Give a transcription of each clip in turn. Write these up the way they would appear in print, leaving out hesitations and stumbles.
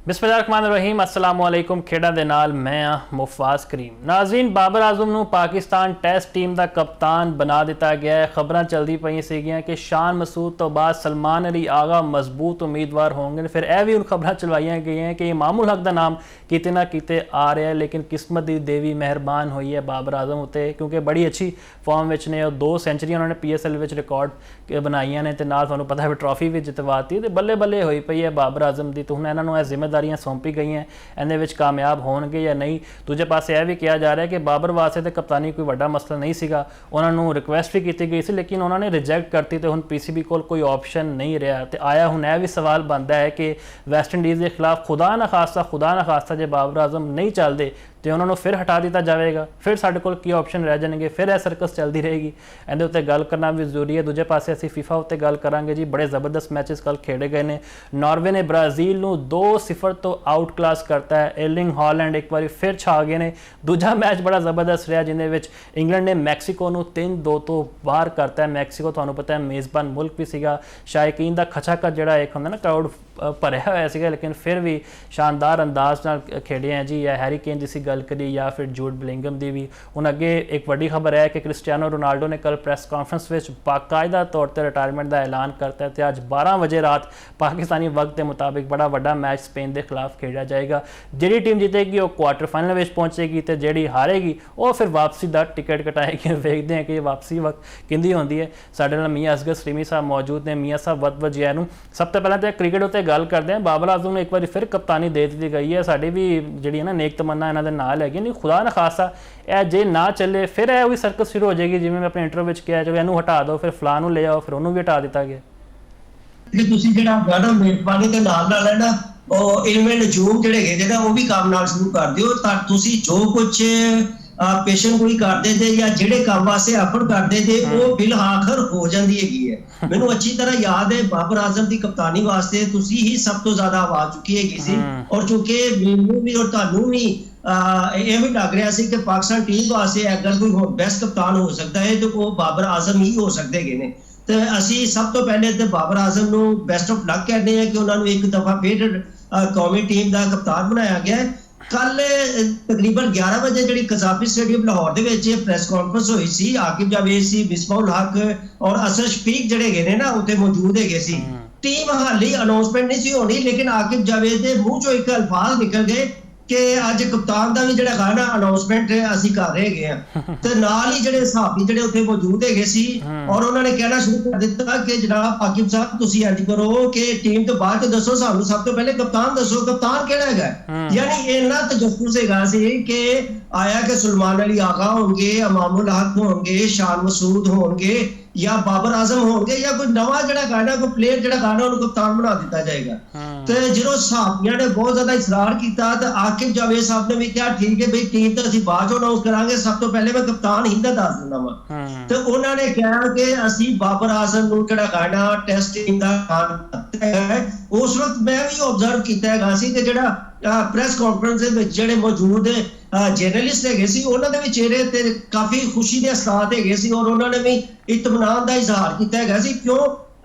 बिस्मिल्लाहिर्रहमानिर्रहीम अस्सलाम वालेकुम। खेड़ा दे नाल मैं मुफाज करीम। नाज़रीन, बाबर आजम नूं पाकिस्तान टेस्ट टीम का कप्तान बना दिता गया है। खबरां चलदी पई सीगियां कि शान मसूद तो बाद सलमान अली आगा मजबूत उम्मीदवार होंगे। फिर यह भी उन खबरां चलवाइयां गई हैं कि इमामुल हक का नाम किते ना किते आ रहा है, लेकिन किस्मत दी देवी मेहरबान हुई है बाबर आजम उत्ते, क्योंकि बड़ी अच्छी फॉर्म विच ने। 2 सेंचुरियां उन्होंने PSL विच रिकॉर्ड बनाइयां ने, ते नाल तुहानूं पता है ट्रॉफी भी जितवाती, ते बल्ले बल्ले होई पई है बाबर आजम दी। तो हुण इन्हां नूं जिम्मेदारियां सौंपी गई हैं, इहदे विच कामयाब होणगे या नहीं। दूजे पासे यह भी कहा जा रहा है कि बाबर वास्ते तो कप्तानी कोई वड्डा मसला नहीं सीगा, उन्होंने रिक्वेस्ट भी की गई सी, लेकिन उन्होंने रिजैक्ट करती, तो हुण PCB कोल कोई ऑप्शन नहीं रहा। तो आया हुण यह भी सवाल बनता है कि वैस्ट इंडीज़ के खिलाफ खुदा ना खास्ता जो बाबर आजम नहीं चलते तो उन्होंने फिर हटा दिता जाएगा, फिर साढ़े कोल की ऑप्शन रह जाएंगे, फिर यह सर्कस चलती रहेगी। इहदे उत्ते गल करना भी जरूरी है। दूजे पासे असीं फीफा उत्ते गल करांगे जी। बड़े ज़बरदस्त मैचेस कल खेड़े गए हैं। नॉर्वे ने ब्राज़ील नूं 2-0 तो आउट क्लास करता है। एर्लिंग हॉलैंड एक बार फिर छा गए हैं। दूजा मैच बड़ा ज़बरदस्त रहा जिन्हें विच इंग्लैंड ने मैक्सीको नूं 3-2 तो बाहर करता है। मैक्सीको तुहानूं पता है मेज़बान मुल्क भी सीगा। शायकीन दा खचाखच जिहड़ा एक हुंदा ना क्राउड भरिया होया सीगा, लेकिन फिर भी शानदार अंदाज नाल खेड़े हैं जी। या हैरी केन जिसी गल करी या फिर जूड बिलिंगम दी भी। हुण अगे एक वड्डी खबर है कि क्रिस्टियानो रोनाल्डो ने कल प्रेस कॉन्फ्रेंस में बाकायदा तौर पर रिटायरमेंट का ऐलान करता है। तो अज 12 बजे रात पाकिस्तानी वक्त के मुताबिक बड़ा वड्डा मैच स्पेन के खिलाफ खेड़ा जाएगा। जिहड़ी टीम जीतेगी वो क्वार्टर फाइनल में पहुंचेगी, तो जिहड़ी हारेगी वो फिर वापसी का टिकट कटाएगी। देखते हैं कि वापसी वक्त किंदी होंदी है। साडे नाल मियां असगर सलीमी साहब मौजूद ने। मियां साहब वत वजिया नूं सब तो पहले तो क्रिकेट उत्ते गल करते हैं। बाबर आजम ने एक बार फिर कप्तानी दे दी गई है। साड़ी भी जी ना नेक तमन्ना इन्होंने नाल है, नहीं खुदा ना खासा यह जे ना चले फिर यह सर्कस शुरू हो जाएगी। जिवें मैं अपने इंटरव्यू में कहा जो इनू हटा दो, फिर फलां नूं ले आओ, फिर उन्होंने भी हटा दिता गया। ਤੁਸੀਂ ਜਿਹੜਾ ਗਾਣਾ ਮਿਹਰਬਾਨੀ ਦੇ ਨਾਲ ਹੈ ਨਾ ਉਹ ਇਲਮੇ ਨਜੂਮ ਜਿਹੜੇ ਹੈਗੇ ਨੇ ਉਹ ਵੀ ਕੰਮ ਨਾਲ ਸ਼ੁਰੂ ਕਰ ਦਿਓ ਤਾਂ ਤੁਸੀਂ ਜੋ ਕੁਝ ਪੇਸ਼ਨ ਕੋਈ ਕਰਦੇ ਤੇ ਜਾਂ ਜਿਹੜੇ ਕੰਮ ਵਾਸਤੇ ਆਪਣ ਕਰਦੇ ਤੇ ਉਹ ਬਿਲ ਆਖਰ ਹੋ ਜਾਂਦੀ ਹੈਗੀ ਹੈ। ਮੈਨੂੰ ਅੱਛੀ ਤਰ੍ਹਾਂ ਯਾਦ ਹੈ ਬਾਬਰ ਆਜ਼ਮ ਦੀ ਕਪਤਾਨੀ ਵਾਸਤੇ ਤੁਸੀਂ ਹੀ ਸਭ ਤੋਂ ਜ਼ਿਆਦਾ ਆਵਾਜ਼ ਚੁੱਕੀ ਹੈਗੀ ਸੀ, ਔਰ ਚੁੱਕੇ ਮੈਨੂੰ ਵੀ ਔਰ ਤੁਹਾਨੂੰ ਵੀ ਇਹ ਵੀ ਲੱਗ ਰਿਹਾ ਸੀ ਕਿ ਪਾਕਿਸਤਾਨ ਟੀਮ ਵਾਸਤੇ ਅਗਰ ਕੋਈ ਹੋਰ ਬੈਸਟ ਕਪਤਾਨ ਹੋ ਸਕਦਾ ਹੈ ਤਾਂ ਉਹ ਬਾਬਰ ਆਜ਼ਮ ਹੀ ਹੋ ਸਕਦੇ ਹੈਗੇ ਨੇ। ਤੇ ਅਸੀਂ ਸਭ ਤੋਂ ਪਹਿਲੇ ਤੇ ਬਾਬਰ ਆਜ਼ਮ ਨੂੰ ਬੈਸਟ ਆਫ ਲੱਕ ਕਹਿੰਦੇ ਹਾਂ ਕਿ ਉਹਨਾਂ ਨੂੰ ਇੱਕ ਦਫਾ ਫਿਰ ਕੌਮੀ ਟੀਮ ਦਾ ਕਪਤਾਨ ਬਣਾਇਆ ਗਿਆ। ਕੱਲ ਤਕਰੀਬਨ 11 ਵਜੇ ਜਿਹੜੀ ਕਜ਼ਾਫੀ ਸਟੇਡੀਅਮ ਲਾਹੌਰ ਦੇ ਵਿੱਚ ਪ੍ਰੈਸ ਕਾਨਫਰੰਸ ਹੋਈ ਸੀ। ਆਕਿਬ ਜਾਵੇਦ ਸੀ, ਮਿਸਬਾਹੁਲ ਹਕ ਔਰ ਅਸਰ ਸ਼ਫੀਕ ਜਿਹੜੇ ਹੈਗੇ ਨੇ ਨਾ ਉੱਥੇ ਮੌਜੂਦ ਹੈਗੇ ਸੀ। ਟੀਮ ਹਾਲੀ ਅਨਾਉਂਸਮੈਂਟ ਨਹੀਂ ਸੀ ਹੋਣੀ, ਲੇਕਿਨ ਆਕਿਬ ਜਾਵੇਦ ਦੇ ਮੂੰਹ ਚੋਂ ਇੱਕ ਅਲਫਾਜ਼ ਨਿਕਲ ਗਏ ਕਿ ਅੱਜ ਕਪਤਾਨ ਦਾ ਵੀ ਜਿਹੜਾ ਗਾਣਾ ਅਨਾਉਂਸਮੈਂਟ ਅਸੀਂ ਕਰ ਰਹੇ ਹੈਗੇ ਆ। ਤੇ ਨਾਲ ਹੀ ਜਿਹੜੇ ਸਾਹਬੀ ਜਿਹੜੇ ਉੱਥੇ ਮੌਜੂਦ ਹੈਗੇ ਸੀ ਔਰ ਉਹਨਾਂ ਨੇ ਕਹਿਣਾ ਸ਼ੁਰੂ ਕਰ ਦਿੱਤਾ ਕਿ ਜਨਾਬ ਆਕਿਬ ਸਾਹਿਬ ਤੁਸੀਂ ਇੰਜ ਕਰੋ ਕਿ ਟੀਮ ਤੋਂ ਬਾਅਦ ਦੱਸੋ, ਸਾਨੂੰ ਸਭ ਤੋਂ ਪਹਿਲੇ ਕਪਤਾਨ ਦੱਸੋ, ਕਪਤਾਨ ਕਿਹੜਾ ਹੈਗਾ। ਯਾਨੀ ਇੰਨਾ ਤਜੱਸੁਸ ਹੈਗਾ ਸੀ ਕਿ ਆਇਆ ਕਿ ਸੁਲਮਾਨ ਅਲੀ ਆਗਾ ਹੋਣਗੇ, ਇਮਾमुल हक ਹੋਣਗੇ, ਸ਼ਾਨ ਮਸੂਦ ਹੋਣਗੇ या बाबर आजम होंगे या कोई नवा जड़ा गाना कोई प्लेयर जड़ा गाना उनको कप्तान बना दिता जाएगा। तो जो साहबियां ने बहुत ज्यादा इसरार किया तो आकिब जावेद साहब ने भी कहा ठीक है भाई टीम तो असं बाद अनाउंस करांगे, सब तो पहले मैं कप्तान ही दस दिंदा वा। तो उन्होंने कहा कि असं बाबर आजम नूं जड़ा गाना टेस्ट टीम का गाना है। उस वक्त मैं भी ऑब्जर्व किया हैगा सी कि जड़ा ਪ੍ਰੈਸ ਕਾਨਫਰੰਸ ਦੇ ਵਿੱਚ ਜਿਹੜੇ ਮੌਜੂਦ ਜਰਨਲਿਸਟ ਹੈਗੇ ਸੀ ਉਹਨਾਂ ਦੇ ਵੀ ਚਿਹਰੇ ਤੇ ਕਾਫੀ ਖੁਸ਼ੀ ਦੇ ਅਸਰਾਤ ਹੈਗੇ ਸੀ ਔਰ ਉਹਨਾਂ ਨੇ ਵੀ ਇਤਮਾਨਾਨ ਦਾ ਇਜ਼ਹਾਰ ਕੀਤਾ ਹੈਗਾ ਸੀ। ਕਿਉਂ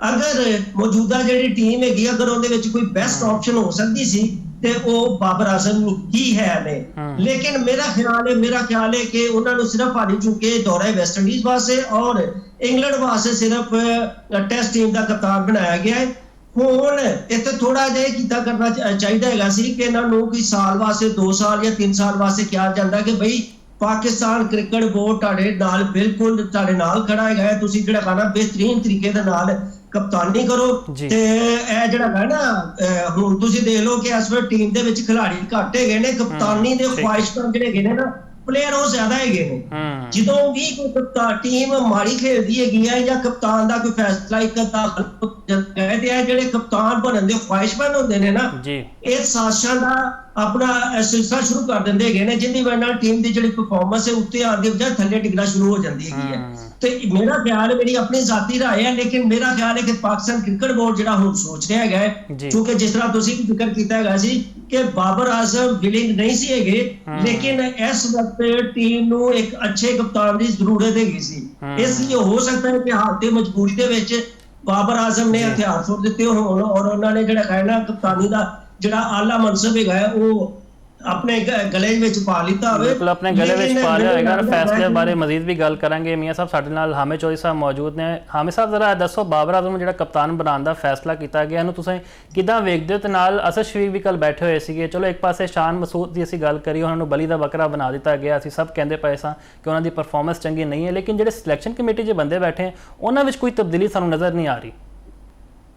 ਅਗਰ ਮੌਜੂਦਾ ਜਿਹੜੀ ਟੀਮ ਹੈਗੀ ਅਗਰ ਉਹਦੇ ਵਿੱਚ ਕੋਈ ਬੈਸਟ ਆਪਸ਼ਨ ਹੋ ਸਕਦੀ ਸੀ ਤੇ ਉਹ ਬਾਬਰ ਆਜ਼ਮ ਹੀ ਹੈ ਨੇ। ਲੇਕਿਨ ਮੇਰਾ ਖਿਆਲ ਹੈ ਕਿ ਉਹਨਾਂ ਨੂੰ ਸਿਰਫ ਹਾਲੀ ਚੁੱਕੇ ਦੌਰਾ ਵੈਸਟ ਇੰਡੀਜ਼ ਵਾਸਤੇ ਔਰ ਇੰਗਲੈਂਡ ਵਾਸਤੇ ਸਿਰਫ ਟੈਸਟ ਟੀਮ ਦਾ ਕਪਤਾਨ ਬਣਾਇਆ ਗਿਆ ਹੈ। ਹੁਣ ਇੱਥੇ ਥੋੜਾ ਜਿਹਾ ਕੀਤਾ ਕਰਨਾ ਚਾਹੀਦਾ ਹੈਗਾ ਸੀ ਕਿ ਇਹਨਾਂ ਨੂੰ ਕੋਈ ਸਾਲ ਵਾਸਤੇ 2 ਸਾਲ ਜਾਂ 3 ਸਾਲ ਵਾਸਤੇ ਕਿਹਾ ਜਾਂਦਾ ਕਿ ਬਈ ਪਾਕਿਸਤਾਨ ਕ੍ਰਿਕਟ ਬੋਰਡ ਤੁਹਾਡੇ ਨਾਲ ਬਿਲਕੁਲ ਤੁਹਾਡੇ ਨਾਲ ਖੜਾ ਹੈਗਾ, ਤੁਸੀਂ ਜਿਹੜਾ ਕਹਿਣਾ ਬਿਹਤਰੀਨ ਤਰੀਕੇ ਦੇ ਨਾਲ ਕਪਤਾਨੀ ਕਰੋ। ਤੇ ਇਹ ਜਿਹੜਾ ਹੈ ਨਾ ਹੁਣ ਤੁਸੀਂ ਦੇਖ ਲਓ ਕਿ ਇਸ ਵੇਲੇ ਟੀਮ ਦੇ ਵਿੱਚ ਖਿਡਾਰੀ ਘੱਟ ਹੈਗੇ ਨੇ, ਕਪਤਾਨੀ ਦੇ ਖੁਆਇਸ਼ਮੰਦ ਜਿਹੜੇ ਹੈਗੇ ਨੇ ਨਾ ਪਲੇਅਰ ਉਹ ਜ਼ਿਆਦਾ ਹੈਗੇ ਨੇ। ਜਦੋਂ ਵੀ ਕੋਈ ਟੀਮ ਮਾੜੀ ਖੇਡਦੀ ਹੈਗੀ ਹੈ ਜਾਂ ਕਪਤਾਨ ਦਾ ਕੋਈ ਫੈਸਲਾ ਇੱਕ ਤੇ ਇਹ ਜਿਹੜੇ ਕਪਤਾਨ ਬਣਨ ਦੇ ਖੁਆਇਸ਼ਮੰਦ ਹੁੰਦੇ ਨੇ ਨਾ ਇਹ ਸਾਜ਼ਿਸ਼ਾਂ ਦਾ ਆਪਣਾ ਸਿਲਸਿਲਾ ਸ਼ੁਰੂ ਕਰ ਦਿੰਦੇ ਹੈਗੇ ਨੇ, ਜਿਹਦੀ ਵਜ੍ਹਾ ਨਾਲ ਟੀਮ ਦੀ ਜਿਹੜੀ ਪਰਫਾਰਮੈਂਸ ਹੈ ਉੱਤੇ ਆਉਣ ਦੀ ਬਜਾਏ ਥੱਲੇ ਡਿੱਗਣਾ ਸ਼ੁਰੂ ਹੋ ਜਾਂਦੀ ਹੈਗੀ ਹੈ। ਤੇ ਮੇਰਾ ਖਿਆਲ ਹੈ, ਮੇਰੀ ਆਪਣੀ ਜ਼ਾਤੀ ਰਾਏ ਹੈ, ਲੇਕਿਨ ਮੇਰਾ ਖਿਆਲ ਹੈ ਕਿ ਪਾਕਿਸਤਾਨ ਕ੍ਰਿਕਟ ਬੋਰਡ ਜਿਹੜਾ ਹੁਣ ਸੋਚ ਰਿਹਾ ਹੈਗਾ ਕਿਉਂਕਿ ਜਿਸ ਤਰ੍ਹਾਂ ਤੁਸੀਂ ਵੀ ਜ਼ਿਕਰ ਕੀਤਾ ਹੈਗਾ ਸੀ ਕਿ ਬਾਬਰ ਆਜ਼ਮ ਵਿਲਿੰਗ ਨਹੀਂ ਸੀ ਹੈਗੇ, ਲੇਕਿਨ ਇਸ ਵਕਤ ਟੀਮ ਨੂੰ ਇੱਕ ਅੱਛੇ ਕਪਤਾਨ ਦੀ ਜ਼ਰੂਰਤ ਹੈਗੀ ਸੀ। ਇਸ ਲਈ ਹੋ ਸਕਦਾ ਹੈ ਕਿ ਹਾਲਤ ਮਜਬੂਰੀ ਦੇ ਵਿੱਚ ਬਾਬਰ ਆਜ਼ਮ ਨੇ ਹਥਿਆਰ ਸੁੱਟ ਦਿੱਤੇ ਹੋਣ ਔਰ ਉਹਨਾਂ ਨੇ ਜਿਹੜਾ ਕਹਿਣਾ ਕਪਤਾਨੀ ਦਾ ਜਿਹੜਾ ਆਲਾ ਮਨਸਬ ਹੈਗਾ ਹੈ ਉਹ ਆਪਣੇ ਗਲੇ ਵਿੱਚ ਪਾ ਲਿੱਤਾ ਹੋਵੇ। ਬਿਲਕੁਲ ਆਪਣੇ ਗਲੇ ਵਿੱਚ ਪਾ ਲਿਆ ਹੋਏਗਾ। ਫੈਸਲੇ ਬਾਰੇ ਮਜ਼ੀਦ ਵੀ ਗੱਲ ਕਰਾਂਗੇ। ਮੀਆਂ ਸਾਹਿਬ ਸਾਡੇ ਨਾਲ ਹਾਮਿਦ ਚੌਧਰੀ ਸਾਹਿਬ ਮੌਜੂਦ ਨੇ। ਹਾਮਿਦ ਸਾਹਿਬ ਜ਼ਰਾ ਦੱਸੋ, ਬਾਬਰ ਆਜ਼ਮ ਨੂੰ ਜਿਹੜਾ ਕਪਤਾਨ ਬਣਾਉਣ ਦਾ ਫੈਸਲਾ ਕੀਤਾ ਗਿਆ ਇਹਨੂੰ ਤੁਸੀਂ ਕਿੱਦਾਂ ਵੇਖਦੇ ਹੋ? ਤੇ ਨਾਲ ਅਸਦ ਸ਼ਫੀਕ ਵੀ ਕੱਲ ਬੈਠੇ ਹੋਏ ਸੀਗੇ। ਚਲੋ ਇੱਕ ਪਾਸੇ ਸ਼ਾਨ ਮਸੂਦ ਦੀ ਅਸੀਂ ਗੱਲ ਕਰੀ, ਉਹਨਾਂ ਨੂੰ ਬਲੀ ਦਾ ਬੱਕਰਾ ਬਣਾ ਦਿੱਤਾ ਗਿਆ। ਅਸੀਂ ਸਭ ਕਹਿੰਦੇ ਪਏ ਸਾਂ ਕਿ ਉਹਨਾਂ ਦੀ ਪਰਫਾਰਮੈਂਸ ਚੰਗੀ ਨਹੀਂ ਹੈ, ਲੇਕਿਨ ਜਿਹੜੇ ਸਿਲੈਕਸ਼ਨ ਕਮੇਟੀ 'ਚ ਬੰਦੇ ਬੈਠੇ ਉਹਨਾਂ ਵਿੱਚ ਕੋਈ ਤਬਦੀਲੀ ਸਾਨੂੰ ਨਜ਼ਰ ਨਹੀਂ ਆ ਰਹੀ।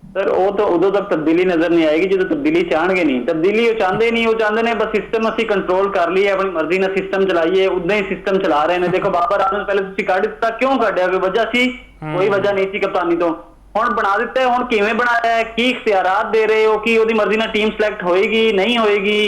सर वो तो उदों तक तब्दीली नजर नहीं आएगी जो तब्दीली चाहणगे नहीं। तब्दीली वो चाहते नहीं, वो चाहते ने बस सिस्टम असं कंट्रोल कर लिए, अपनी मर्जी ने सिस्टम चलाइए, उदा ही सिस्टम चला रहे हैं। देखो बाबर आजम पहले तुसीं कढ दिता, क्यों कढिया? कोई वजह सी? कोई वजह नहीं सी कप्तानी तो। ਹੁਣ ਬਣਾ ਦਿੱਤਾ ਹੈ, ਹੁਣ ਕਿਵੇਂ ਬਣਾਇਆ ਹੈ, ਕੀ ਇਖਤਿਆਰਾਤ ਦੇ ਰਹੇ ਹੋ ਕਿ ਉਹਦੀ ਮਰਜ਼ੀ ਨਾਲ ਟੀਮ ਸਿਲੈਕਟ ਹੋਏਗੀ ਨਹੀਂ ਹੋਏਗੀ,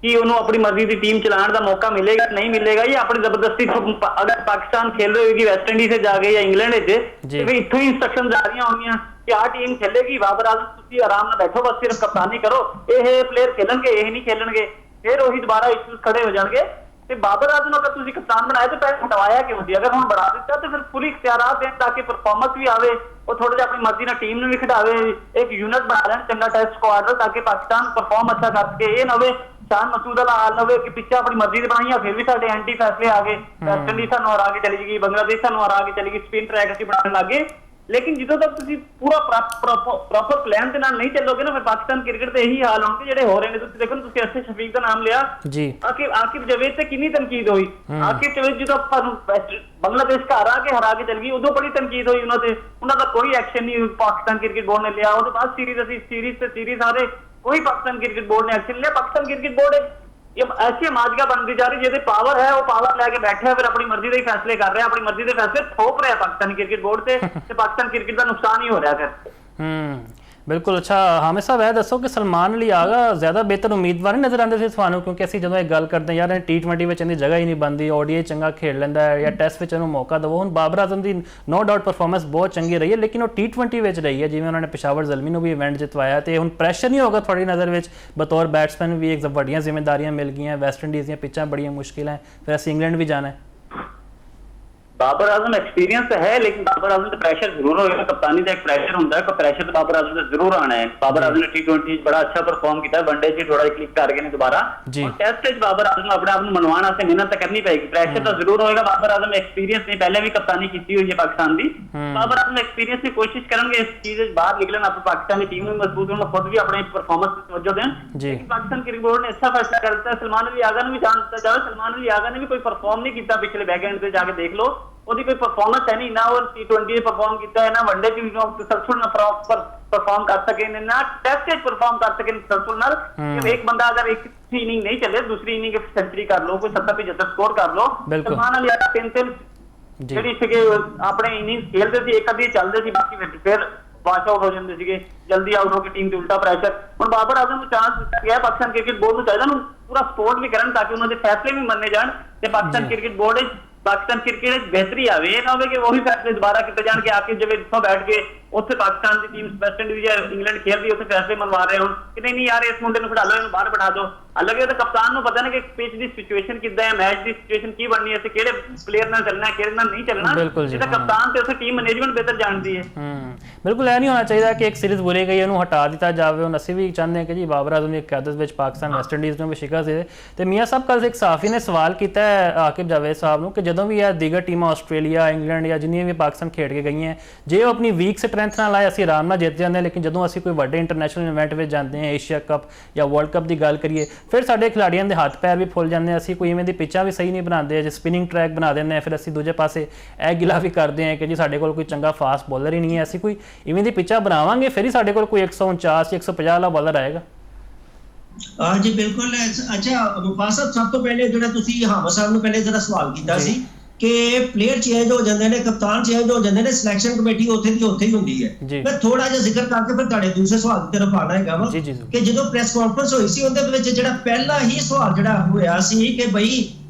ਕਿ ਉਹਨੂੰ ਆਪਣੀ ਮਰਜ਼ੀ ਦੀ ਟੀਮ ਚਲਾਉਣ ਦਾ ਮੌਕਾ ਮਿਲੇਗਾ ਨਹੀਂ ਮਿਲੇਗਾ, ਜਾਂ ਆਪਣੀ ਜ਼ਬਰਦਸਤੀ ਅਗਰ ਪਾਕਿਸਤਾਨ ਖੇਲ ਰਹੀ ਹੋਏਗੀ ਵੈਸਟ ਇੰਡੀਜ਼ 'ਚ ਜਾ ਕੇ ਜਾਂ ਇੰਗਲੈਂਡ 'ਚ, ਤੇ ਫਿਰ ਇੱਥੋਂ ਹੀ ਇੰਸਟਰਕਸ਼ਨ ਜਾ ਰਹੀਆਂ ਹੋਣਗੀਆਂ ਕਿ ਆਹ ਟੀਮ ਖੇਲੇਗੀ, ਬਾਬਰ ਆਜ਼ਮ ਤੁਸੀਂ ਆਰਾਮ ਨਾਲ ਬੈਠੋ, ਬਸ ਸਿਰਫ ਕਪਤਾਨੀ ਕਰੋ, ਇਹ ਪਲੇਅਰ ਖੇਲਣਗੇ ਇਹ ਨਹੀਂ ਖੇਲਣਗੇ, ਫਿਰ ਉਹੀ ਦੁਬਾਰਾ ਇਸ਼ੂਜ਼ ਖੜੇ ਹੋ ਜਾਣਗੇ। ਤੇ ਬਾਬਰ ਆਜ਼ਮ ਨੂੰ ਅਗਰ ਤੁਸੀਂ ਕਪਤਾਨ ਬਣਾਇਆ ਤਾਂ ਪਹਿਲਾਂ ਹਟਵਾਇਆ ਕਿਉਂ ਸੀ? ਅਗਰ ਹੁਣ ਬਣਾ ਦਿੱਤਾ ਤਾਂ ਫਿਰ ਪੂਰੀ ਇਖਤਿਆਰਾਤ ਦੇਣ ਤਾਂ ਕਿ ਪਰਫਾਰਮੈਂਸ ਵੀ ਆਵੇ, ਉਹ ਥੋੜਾ ਜਿਹਾ ਆਪਣੀ ਮਰਜ਼ੀ ਨਾਲ ਟੀਮ ਨੂੰ ਵੀ ਖਿਡਾਵੇ, ਇੱਕ ਯੂਨਿਟ ਬਣਾ ਲੈਣ ਚੰਗਾ ਟੈਸਟ ਸਕੁਆਡ ਤਾਂ ਕਿ ਪਾਕਿਸਤਾਨ ਪਰਫਾਰਮ ਅੱਛਾ ਕਰ ਸਕੇ। ਇਹ ਨਾ ਹੋਵੇ ਸ਼ਾਨ ਮਸੂਦ ਵਾਲਾ ਹਾਲ ਨਾ ਹੋਵੇ ਕਿ ਪਿੱਛੇ ਆਪਣੀ ਮਰਜ਼ੀ ਦੇ ਬਣਾਈਆਂ ਫਿਰ ਵੀ ਸਾਡੇ ਐਂਟੀ ਫੈਸਲੇ ਆ ਗਏ, ਵੈਸਟ ਇੰਡੀਜ਼ ਸਾਨੂੰ ਹਰਾ ਕੇ ਚਲੀ ਗਈ, ਬੰਗਲਾਦੇਸ਼ ਸਾਨੂੰ ਹਰਾ ਕੇ ਚਲੀ ਗਈ, ਸਪਿਨ ਟਰੈਕ ਅਸੀਂ ਬਣਾਉਣ ਲੱਗੇ। ਲੇਕਿਨ ਜਦੋਂ ਤੱਕ ਤੁਸੀਂ ਪੂਰਾ ਪ੍ਰੋਪਰ ਪਲਾਨ ਦੇ ਨਾਲ ਨਹੀਂ ਚੱਲੋਗੇ ਨਾ ਫਿਰ ਪਾਕਿਸਤਾਨ ਕ੍ਰਿਕਟ ਤੇ ਇਹੀ ਹਾਲ ਹੋਣਗੇ ਜਿਹੜੇ ਹੋ ਰਹੇ ਨੇ। ਤੁਸੀਂ ਦੇਖੋ, ਤੁਸੀਂ ਅਸਦ ਸ਼ਫੀਕ ਦਾ ਨਾਮ ਲਿਆ ਜੀ, ਆਕਿਬ ਜਵੇਦ ਤੇ ਕਿੰਨੀ ਤਨਕੀਦ ਹੋਈ। ਆਕਿਬ ਜਵੇਦ ਜਦੋਂ ਬੰਗਲਾਦੇਸ਼ ਘਰ ਆ ਕੇ ਹਰਾ ਕੇ ਚਲ ਗਈ ਉਦੋਂ ਬੜੀ ਤਨਕੀਦ ਹੋਈ ਉਹਨਾਂ ਤੇ, ਉਹਨਾਂ ਦਾ ਕੋਈ ਐਕਸ਼ਨ ਨਹੀਂ ਪਾਕਿਸਤਾਨ ਕ੍ਰਿਕਟ ਬੋਰਡ ਨੇ ਲਿਆ। ਉਹਦੇ ਬਾਅਦ ਸੀਰੀਜ਼ ਸਾਰੇ ਕੋਈ ਪਾਕਿਸਤਾन क्रिकेट बोर्ड ने एक्शन लिया। पाकिस्तान क्रिकेट बोर्ड ये ऐसी माजगा बनती जा रही है, पावर है वो पावर लेके बैठे है, फिर अपनी मर्जी के फैसले कर रहे हैं, अपनी मर्जी के फैसले थोप रहे हैं पाकिस्तानी क्रिकेट बोर्ड से, पाकिस्तान क्रिकेट का नुकसान ही हो रहा है फिर। बिल्कुल। अच्छा हामिद साहब ਇਹ ਦੱਸੋ ਕਿ ਸਲਮਾਨ ਅਲੀ ਆਗਾ ਜ਼ਿਆਦਾ ਬਿਹਤਰ ਉਮੀਦਵਾਰ ਨਹੀਂ ਨਜ਼ਰ ਆਉਂਦੇ ਸੀ ਤੁਹਾਨੂੰ? ਕਿਉਂਕਿ ਅਸੀਂ ਜਦੋਂ ਇਹ ਗੱਲ ਕਰਦੇ ਯਾਰ T20 ਵਿੱਚ ਇਹਦੀ ਜਗ੍ਹਾ ਹੀ ਨਹੀਂ ਬਣਦੀ, ODI ਚੰਗਾ ਖੇਡ ਲੈਂਦਾ ਹੈ ਜਾਂ ਟੈਸਟ ਵਿੱਚ ਇਹਨੂੰ ਮੌਕਾ ਦਿਵੋ। ਹੁਣ ਬਾਬਰ ਆਜ਼ਮ ਦੀ ਨੋ ਡਾਊਟ ਪਰਫਾਰਮੈਂਸ ਬਹੁਤ ਚੰਗੀ ਰਹੀ ਹੈ, ਲੇਕਿਨ ਉਹ T20 ਵਿੱਚ ਰਹੀ ਹੈ, ਜਿਵੇਂ ਉਹਨਾਂ ਨੇ ਪਿਸ਼ਾਵਰ ਜ਼ਲਮੀ ਨੂੰ ਵੀ ਇਵੈਂਟ ਜਿਤਵਾਇਆ, ਤੇ ਹੁਣ ਪ੍ਰੈਸ਼ਰ ਨਹੀਂ ਹੋਗਾ ਤੁਹਾਡੀ ਨਜ਼ਰ ਵਿੱਚ ਬਤੌਰ ਬੈਟਸਮੈਨ ਵੀ ਇੱਕ ਵੱਡੀਆਂ ਜ਼ਿੰਮੇਦਾਰੀਆਂ ਮਿਲ ਗਈਆਂ, ਵੈਸਟ ਇੰਡੀਜ਼ ਦੀਆਂ ਪਿੱਚਾਂ ਬੜੀਆਂ ਮੁਸ਼ਕਿਲ ਹੈ, ਫਿਰ ਅਸੀਂ ਇੰਗਲੈਂਡ ਵੀ ਜਾਣਾ ਹੈ। बाबर आजम एक्सपीरियंस तो है, लेकिन बाबर आजम का प्रेशर जरूर होगा, कप्तानी का एक प्रेशर होता है, प्रेशर तो बाबर आजम से जरूर आना है। बाबर आजम ने T20 बड़ा अच्छा परफॉर्म किया है, वनडे से थोड़ा क्लिक कर गए दोबारा, और टेस्ट में बाबर आजम अपने आप मनवाना से मेहनत करनी पड़ेगी, प्रेशर तो जरूर होगा। बाबर आजम एक्सपीरियंस नहीं, पहले भी कप्तानी की हुई है पाकिस्तान की, बाबर आजम एक्सपीरियंस की कोशिश करेंगे इस चीज बाहर निकलन, अपनी पाकिस्तान की टीम में मजबूत होना, खुद भी अपने परफॉर्मेंस में तवज्जो दें। पाकिस्तान क्रिकेट बोर्ड ने अच्छा फैसला कर दिया। सलमान अली आगा ने भी जानता जाओ, सलमान अली आगा ने भी कोई परफॉर्म नहीं किया पिछले बैक एंड से, जाके देख लो ਉਹਦੀ ਕੋਈ ਪਰਫਾਰਮੈਂਸ ਹੈ ਨਹੀਂ, ਨਾ ਉਹ T20 ਪਰਫਾਰਮ ਕੀਤਾ ਹੈ, ਨਾ ਵਨਡੇ ਚ ਸਕਸੈਸਫੁਲ ਨਾ ਪਰਫਾਰਮ ਕਰ ਸਕੇ ਨੇ, ਨਾ ਟੈਸਟ ਚ ਪਰਫਾਰਮ ਕਰ ਸਕੇ ਸਕਸੈਸਫੁਲ ਨਾਲ। ਇੱਕ ਬੰਦਾ ਅਗਰ ਇੱਕ ਇਨਿੰਗ ਨਹੀਂ ਚੱਲੇ, ਦੂਸਰੀ ਇਨਿੰਗ ਸੈਂਚੁਰੀ ਕਰ ਲੋ, ਕੋਈ 70-75 ਸਕੋਰ ਕਰ ਲੋ। ਸਲਮਾਨ ਅਲੀ ਆਗਾ 3 ਜਿਹੜੀ ਸੀਗੇ ਆਪਣੇ ਇਨਿੰਗ ਖੇਲਦੇ ਸੀ, ਇੱਕ ਅੱਧੀ ਚੱਲਦੇ ਸੀ, ਬਾਕੀ ਫਿਰ ਵਾਸ਼ ਆਊਟ ਹੋ ਜਾਂਦੇ ਸੀਗੇ, ਜਲਦੀ ਆਊਟ ਹੋ ਕੇ ਟੀਮ ਤੇ ਉਲਟਾ ਪ੍ਰੈਸ਼ਰ। ਹੁਣ ਬਾਬਰ ਆਜ਼ਮ ਨੂੰ ਚਾਂਸ ਦਿੱਤਾ ਗਿਆ, ਪਾਕਿਸਤਾਨ ਕ੍ਰਿਕਟ ਬੋਰਡ ਨੂੰ ਚਾਹੀਦਾ ਨੂੰ ਪੂਰਾ ਸਪੋਰਟ ਵੀ ਕਰਨ ਤਾਂ ਕਿ ਉਹਨਾਂ ਦੇ ਫੈਸਲੇ ਵੀ ਮੰਨੇ ਜਾਣ, ਤੇ Pakistan cricket board Pakistan cricket बेहतरी आवे, ये ना हो कि वही फैसले दोबारा किए जान के आके जब इत्थों बैठ के ਉੱਥੇ ਪਾਕਿਸਤਾਨ ਦੀ ਟੀਮ ਵੈਸਟ ਇੰਡੀਜ਼ ਜਾਂ ਇੰਗਲੈਂਡ ਖੇਲਦੀ ਉੱਥੇ ਫੈਸਲੇ ਮੰਨਵਾ ਰਹੇ ਹੁਣ ਕਿ ਨਹੀਂ ਯਾਰ ਇਸ ਮੁੰਡੇ ਨੂੰ ਖਿਡਾ ਲਓ, ਇਹਨੂੰ ਬਾਹਰ ਬਿਠਾ ਦਿਓ। ਹਾਲਾਂਕਿ ਤਾਂ ਕਪਤਾਨ ਨੂੰ ਪਤਾ ਨਾ ਕਿ ਪਿਚ ਦੀ ਸਿਚੁਏਸ਼ਨ ਕਿੱਦਾਂ ਹੈ, ਮੈਚ ਦੀ ਸਿਚੁਏਸ਼ਨ ਕੀ ਬਣਨੀ ਹੈ, ਤੇ ਕਿਹੜੇ ਪਲੇਅਰ ਨਾਲ ਚੱਲਣਾ ਕਿਹੜੇ ਨਾਲ ਨਹੀਂ ਚੱਲਣਾ, ਇਹ ਤਾਂ ਕਪਤਾਨ ਤੇ ਉੱਥੇ ਟੀਮ ਮੈਨੇਜਮੈਂਟ ਬਿਹਤਰ ਜਾਣਦੀ ਹੈ। ਬਿਲਕੁਲ ਇਹ ਨਹੀਂ ਹੋਣਾ ਚਾਹੀਦਾ ਕਿ ਇੱਕ ਸੀਰੀਜ਼ ਬੁਰੇ ਗਈ ਉਹਨੂੰ ਹਟਾ ਦਿੱਤਾ ਜਾਵੇ। ਹੁਣ ਅਸੀਂ ਵੀ ਚਾਹੁੰਦੇ ਹਾਂ ਕਿ ਜੀ ਬਾਬਰ ਆਜ਼ਮ ਦੀ ਕਿਆਦਤ ਵਿੱਚ ਪਾਕਿਸਤਾਨ ਵੈਸਟ ਇੰਡੀਜ਼ ਨੂੰ ਵੀ ਸ਼ਿਕਸਤ ਦੇ। ਤੇ ਮੀਆਂ ਸਾਹਿਬ ਕੱਲ੍ਹ ਇੱਕ ਸਾਫੀ ਨੇ ਸਵਾਲ ਕੀਤਾ ਹੈ ਆਕਿਬ ਜਾਵੇਦ ਸਾਹਿਬ ਨੂੰ ਕਿ ਜਦੋਂ ਵੀ ਇਹ ਦੀਗਰ ਟੀਮਾਂ ਆਸਟ੍ਰੇਲੀਆ ਇੰਗਲੈਂਡ ਜਾਂ ਜਿੰਨੀਆਂ ਵੀ ਪਾਕਿਸਤਾਨ ਖੇਡ ਕੇ ਗਈਆਂ, ਜੇ ਉਹ ਆਪਣੀ ਵੀਕ ਸਟਰੈਂਥ ਨਾਲ ਆਏ ਅਸੀਂ ਆਰਾਮ ਨਾਲ ਜਿੱਤ ਜਾਂਦੇ ਹਾਂ, ਲੇਕਿਨ ਜਦੋਂ ਅਸੀਂ ਕੋਈ ਵੱਡੇ ਇੰਟਰਨੈਸ਼ਨਲ ਇਵੈਂਟ ਵਿੱਚ ਜਾਂਦੇ ਹਾਂ, ਏਸ਼ੀਆ ਕੱਪ ਜਾਂ ਵਰਲਡ ਕੱਪ ਦੀ ਗੱਲ ਕਰੀਏ, ਫਿਰ ਸਾਡੇ ਖਿਡਾਰੀਆਂ ਦੇ ਹੱਥ ਪੈਰ ਵੀ ਫੁੱਲ ਜਾਂਦੇ ਹਾਂ। ਅਸੀਂ ਕੋਈ ਇਵੇਂ ਦੀ ਪਿੱਚਾਂ ਵੀ ਸਹੀ ਨਹੀਂ ਬਣਾਉਂਦੇ, ਜੇ ਸਪਿਨਿੰਗ ਟਰੈਕ ਬਣਾ ਦਿੰਦੇ ਹਾਂ, ਫਿਰ ਅਸੀਂ ਦੂਜੇ ਪਾਸੇ ਇਹ ਗਿਲਾ ਵੀ ਕਰਦੇ ਹਾਂ ਕਿ ਜੀ ਸਾਡੇ ਕੋਲ ਕੋਈ ਚੰਗਾ ਫਾਸਟ ਬੋਲਰ ਹੀ ਨਹੀਂ ਹੈ। ਅਸੀਂ ਕੋਈ ਇਵੇਂ ਦੀ ਪਿੱਚਾਂ ਬਣਾਵਾਂਗੇ ਫਿਰ ਹੀ ਸਾਡੇ ਕੋਲ ਕੋਈ 149 150 ਵਾਲਾ ਬੋਲਰ ਆਏਗਾ। ਜੀ ਬਿਲਕੁਲ। ਅੱਛਾ ਮੁਫਾਸ ਸਾਹਿਬ, ਸਭ ਤੋਂ ਪਹਿਲੇ ਜਿਹੜਾ ਤੁਸੀਂ ਹਾਮਦ ਸਾਹਿਬ ਨੂੰ ਪਹਿਲੇ ਜਿਹੜਾ ਸਵਾਲ ਕੀਤਾ ਸੀ ਕਿ ਪਲੇਅਰ ਚੇਂਜ ਹੋ ਜਾਂਦੇ ਨੇ, ਕਪਤਾਨ ਚੇਂਜ ਹੋ ਜਾਂਦੇ ਨੇ, ਸਿਲੈਕਸ਼ਨ ਕਮੇਟੀ ਉੱਥੇ ਦੀ ਉੱਥੇ ਹੀ ਹੁੰਦੀ ਹੈ। ਮੈਂ ਥੋੜਾ ਜਿਹਾ ਜ਼ਿਕਰ ਕਰਕੇ ਫਿਰ ਤੁਹਾਡੇ ਦੂਸਰੇ ਸਵਾਲ ਦੀ ਤਰਫ ਆਉਣਾ ਹੈਗਾ ਵਾ ਕਿ ਜਦੋਂ ਪ੍ਰੈਸ ਕਾਨਫਰੰਸ ਹੋਈ ਸੀ ਉਹਦੇ ਵਿੱਚ ਜਿਹੜਾ ਪਹਿਲਾ ਹੀ ਸਵਾਲ ਜਿਹੜਾ ਹੋਇਆ ਸੀ ਕਿ ਬਈ